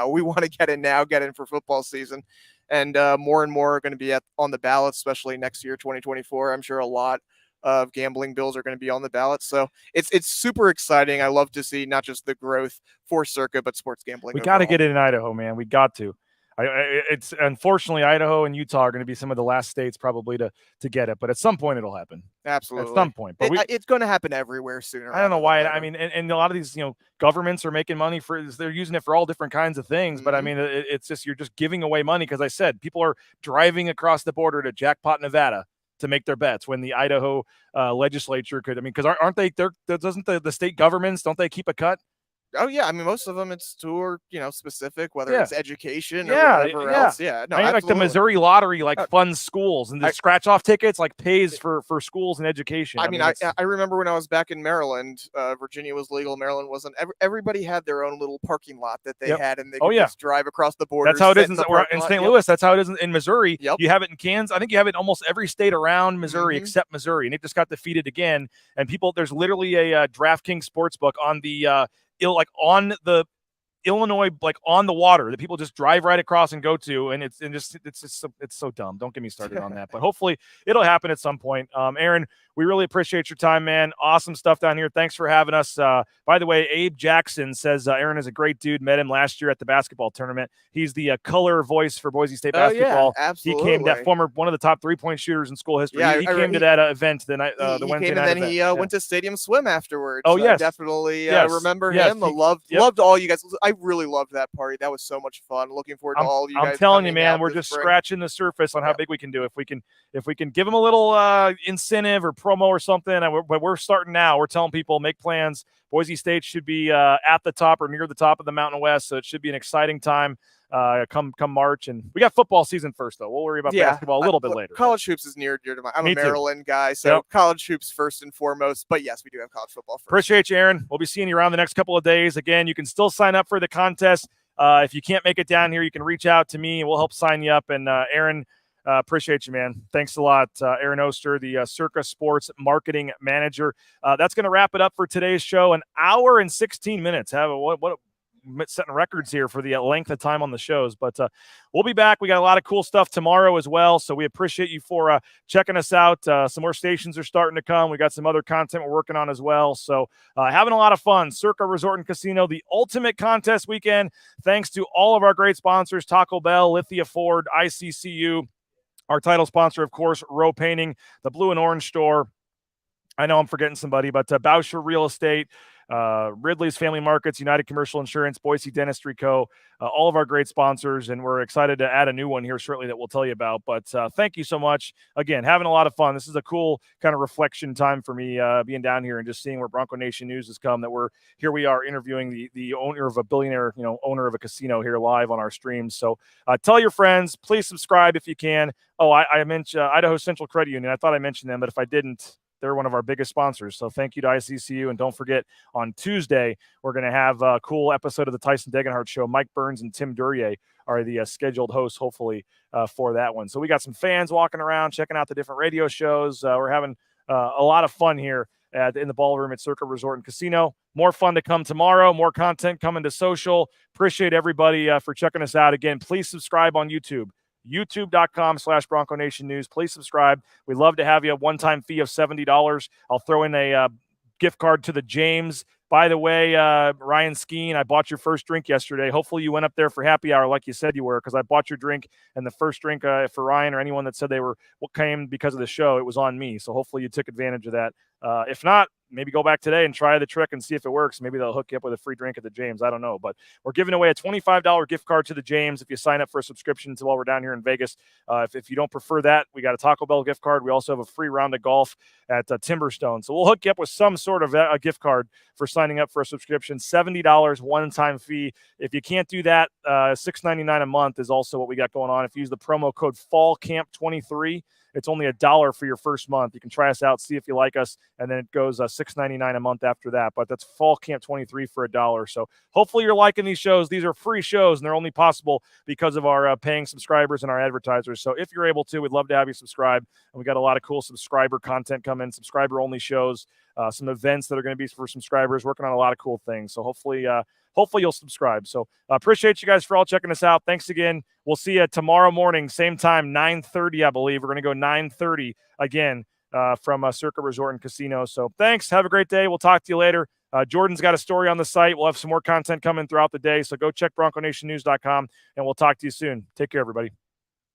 we want to get in now, get in for football season. And more and more are going to be on the ballot, especially next year, 2024. I'm sure a lot of gambling bills are going to be on the ballot. So it's super exciting. I love to see not just the growth for Circa, but sports gambling. We got to get it in Idaho, man. We got to. It's unfortunately Idaho and Utah are going to be some of the last states probably to get it, but at some point it'll happen. Absolutely, at some point. But it's going to happen everywhere sooner. I don't know why. I mean, and a lot of these governments are making money they're using it for all different kinds of things. But I mean, it's just you're just giving away money because I said people are driving across the border to Jackpot, Nevada, to make their bets when the Idaho legislature could. I mean, because aren't they? Doesn't the state governments don't they keep a cut? Oh yeah, I mean most of them it's to specific, whether it's education or whatever else. Yeah, no, I mean, like the Missouri lottery funds schools and the scratch off tickets pays for schools and education. I mean, I remember when I was back in Maryland, Virginia was legal, Maryland wasn't. Everybody had their own little parking lot that they had, and they could just drive across the border. That's how it is in St. Louis. That's how it is in Missouri. Yep. You have it in Kansas. I think you have it in almost every state around Missouri except Missouri, and it just got defeated again. And there's literally a DraftKings sportsbook on the on the Illinois, on the water that people just drive right across and go to, and it's so dumb. Don't get me started on that, but hopefully it'll happen at some point. Aaron, we really appreciate your time, man. Awesome stuff down here. Thanks for having us. By the way, Abe Jackson says Aaron is a great dude. Met him last year at the basketball tournament. He's the color voice for Boise State basketball. Yeah, absolutely. He came one of the top 3-point shooters in school history. Yeah, he came to that event the Wednesday night. And then he went to Stadium Swim afterwards. Oh yes, definitely remember him. Loved all you guys. I really loved that party. That was so much fun. Looking forward to all of you guys. I'm telling you, man, we're just scratching the surface on how big we can do. If we can give them a little incentive or promo or something, but we're starting now. We're telling people make plans. Boise State should be at the top or near the top of the Mountain West, so it should be an exciting time come March. And we got football season first, though. We'll worry about basketball a little bit later. College hoops is near dear to my. I'm a Maryland guy, so college hoops first and foremost. But yes, we do have college football first. Appreciate you, Aaron. We'll be seeing you around the next couple of days. Again, you can still sign up for the contest. If you can't make it down here, you can reach out to me. We'll help sign you up. And Aaron, appreciate you, man. Thanks a lot, Aaron Oster, the Circa Sports Marketing Manager. That's going to wrap it up for today's show. An hour and 16 minutes. Setting records here for the length of time on the shows, but we'll be back. We got a lot of cool stuff tomorrow as well, so we appreciate you for checking us out. Some more stations are starting to come. We got some other content we're working on as well, so having a lot of fun. Circa Resort and Casino, the ultimate contest weekend, thanks to all of our great sponsors: Taco Bell, Lithia Ford, ICCU, our title sponsor, of course, Row Painting, the Blue and Orange Store. I know I'm forgetting somebody, but Bauscher Real Estate, Ridley's Family Markets, United Commercial Insurance, Boise Dentistry Co., all of our great sponsors, and we're excited to add a new one here shortly that we'll tell you about. But thank you so much. Again, having a lot of fun. This is a cool kind of reflection time for me being down here and just seeing where Bronco Nation News has come, that we are interviewing the owner of a billionaire, owner of a casino here live on our streams. So tell your friends, please subscribe if you can. Oh, I mentioned Idaho Central Credit Union. I thought I mentioned them, but if I didn't, they're one of our biggest sponsors. So thank you to ICCU. And don't forget, on Tuesday, we're going to have a cool episode of the Tyson Degenhardt Show. Mike Burns and Tim Duryea are the scheduled hosts, hopefully, for that one. So we got some fans walking around, checking out the different radio shows. We're having a lot of fun here in the ballroom at Circa Resort and Casino. More fun to come tomorrow. More content coming to social. Appreciate everybody for checking us out. Again, please subscribe on YouTube. youtube.com/Bronco Nation News. Please subscribe. We'd love to have you. A one-time fee of $70. I'll throw in a gift card to the James. By the way, Ryan Skeen, I bought your first drink yesterday. Hopefully you went up there for happy hour like you said you were, because I bought your drink, and the first drink for Ryan or anyone that said they came because of the show, it was on me. So hopefully you took advantage of that. If not, maybe go back today and try the trick and see if it works. Maybe they'll hook you up with a free drink at the James. I don't know, but we're giving away a $25 gift card to the James if you sign up for a subscription while we're down here in Vegas. If you don't prefer that, we got a Taco Bell gift card. We also have a free round of golf at Timberstone. So we'll hook you up with some sort of a gift card for signing up for a subscription. $70 one-time fee. If you can't do that, $6.99 a month is also what we got going on. If you use the promo code FALLCAMP23, It's only $1 for your first month. You can try us out, see if you like us, and then it goes $6.99 a month after that. But that's Fall Camp 23 for $1. So hopefully you're liking these shows. These are free shows, and they're only possible because of our paying subscribers and our advertisers. So if you're able to, we'd love to have you subscribe. And we got a lot of cool subscriber content coming, subscriber-only shows, some events that are going to be for subscribers, working on a lot of cool things. So hopefully you'll subscribe. So appreciate you guys for all checking us out. Thanks again. We'll see you tomorrow morning, same time, 9:30, I believe. We're going to go 9:30 again from Circa Resort and Casino. So thanks. Have a great day. We'll talk to you later. Jordan's got a story on the site. We'll have some more content coming throughout the day. So go check BroncoNationNews.com, and we'll talk to you soon. Take care, everybody.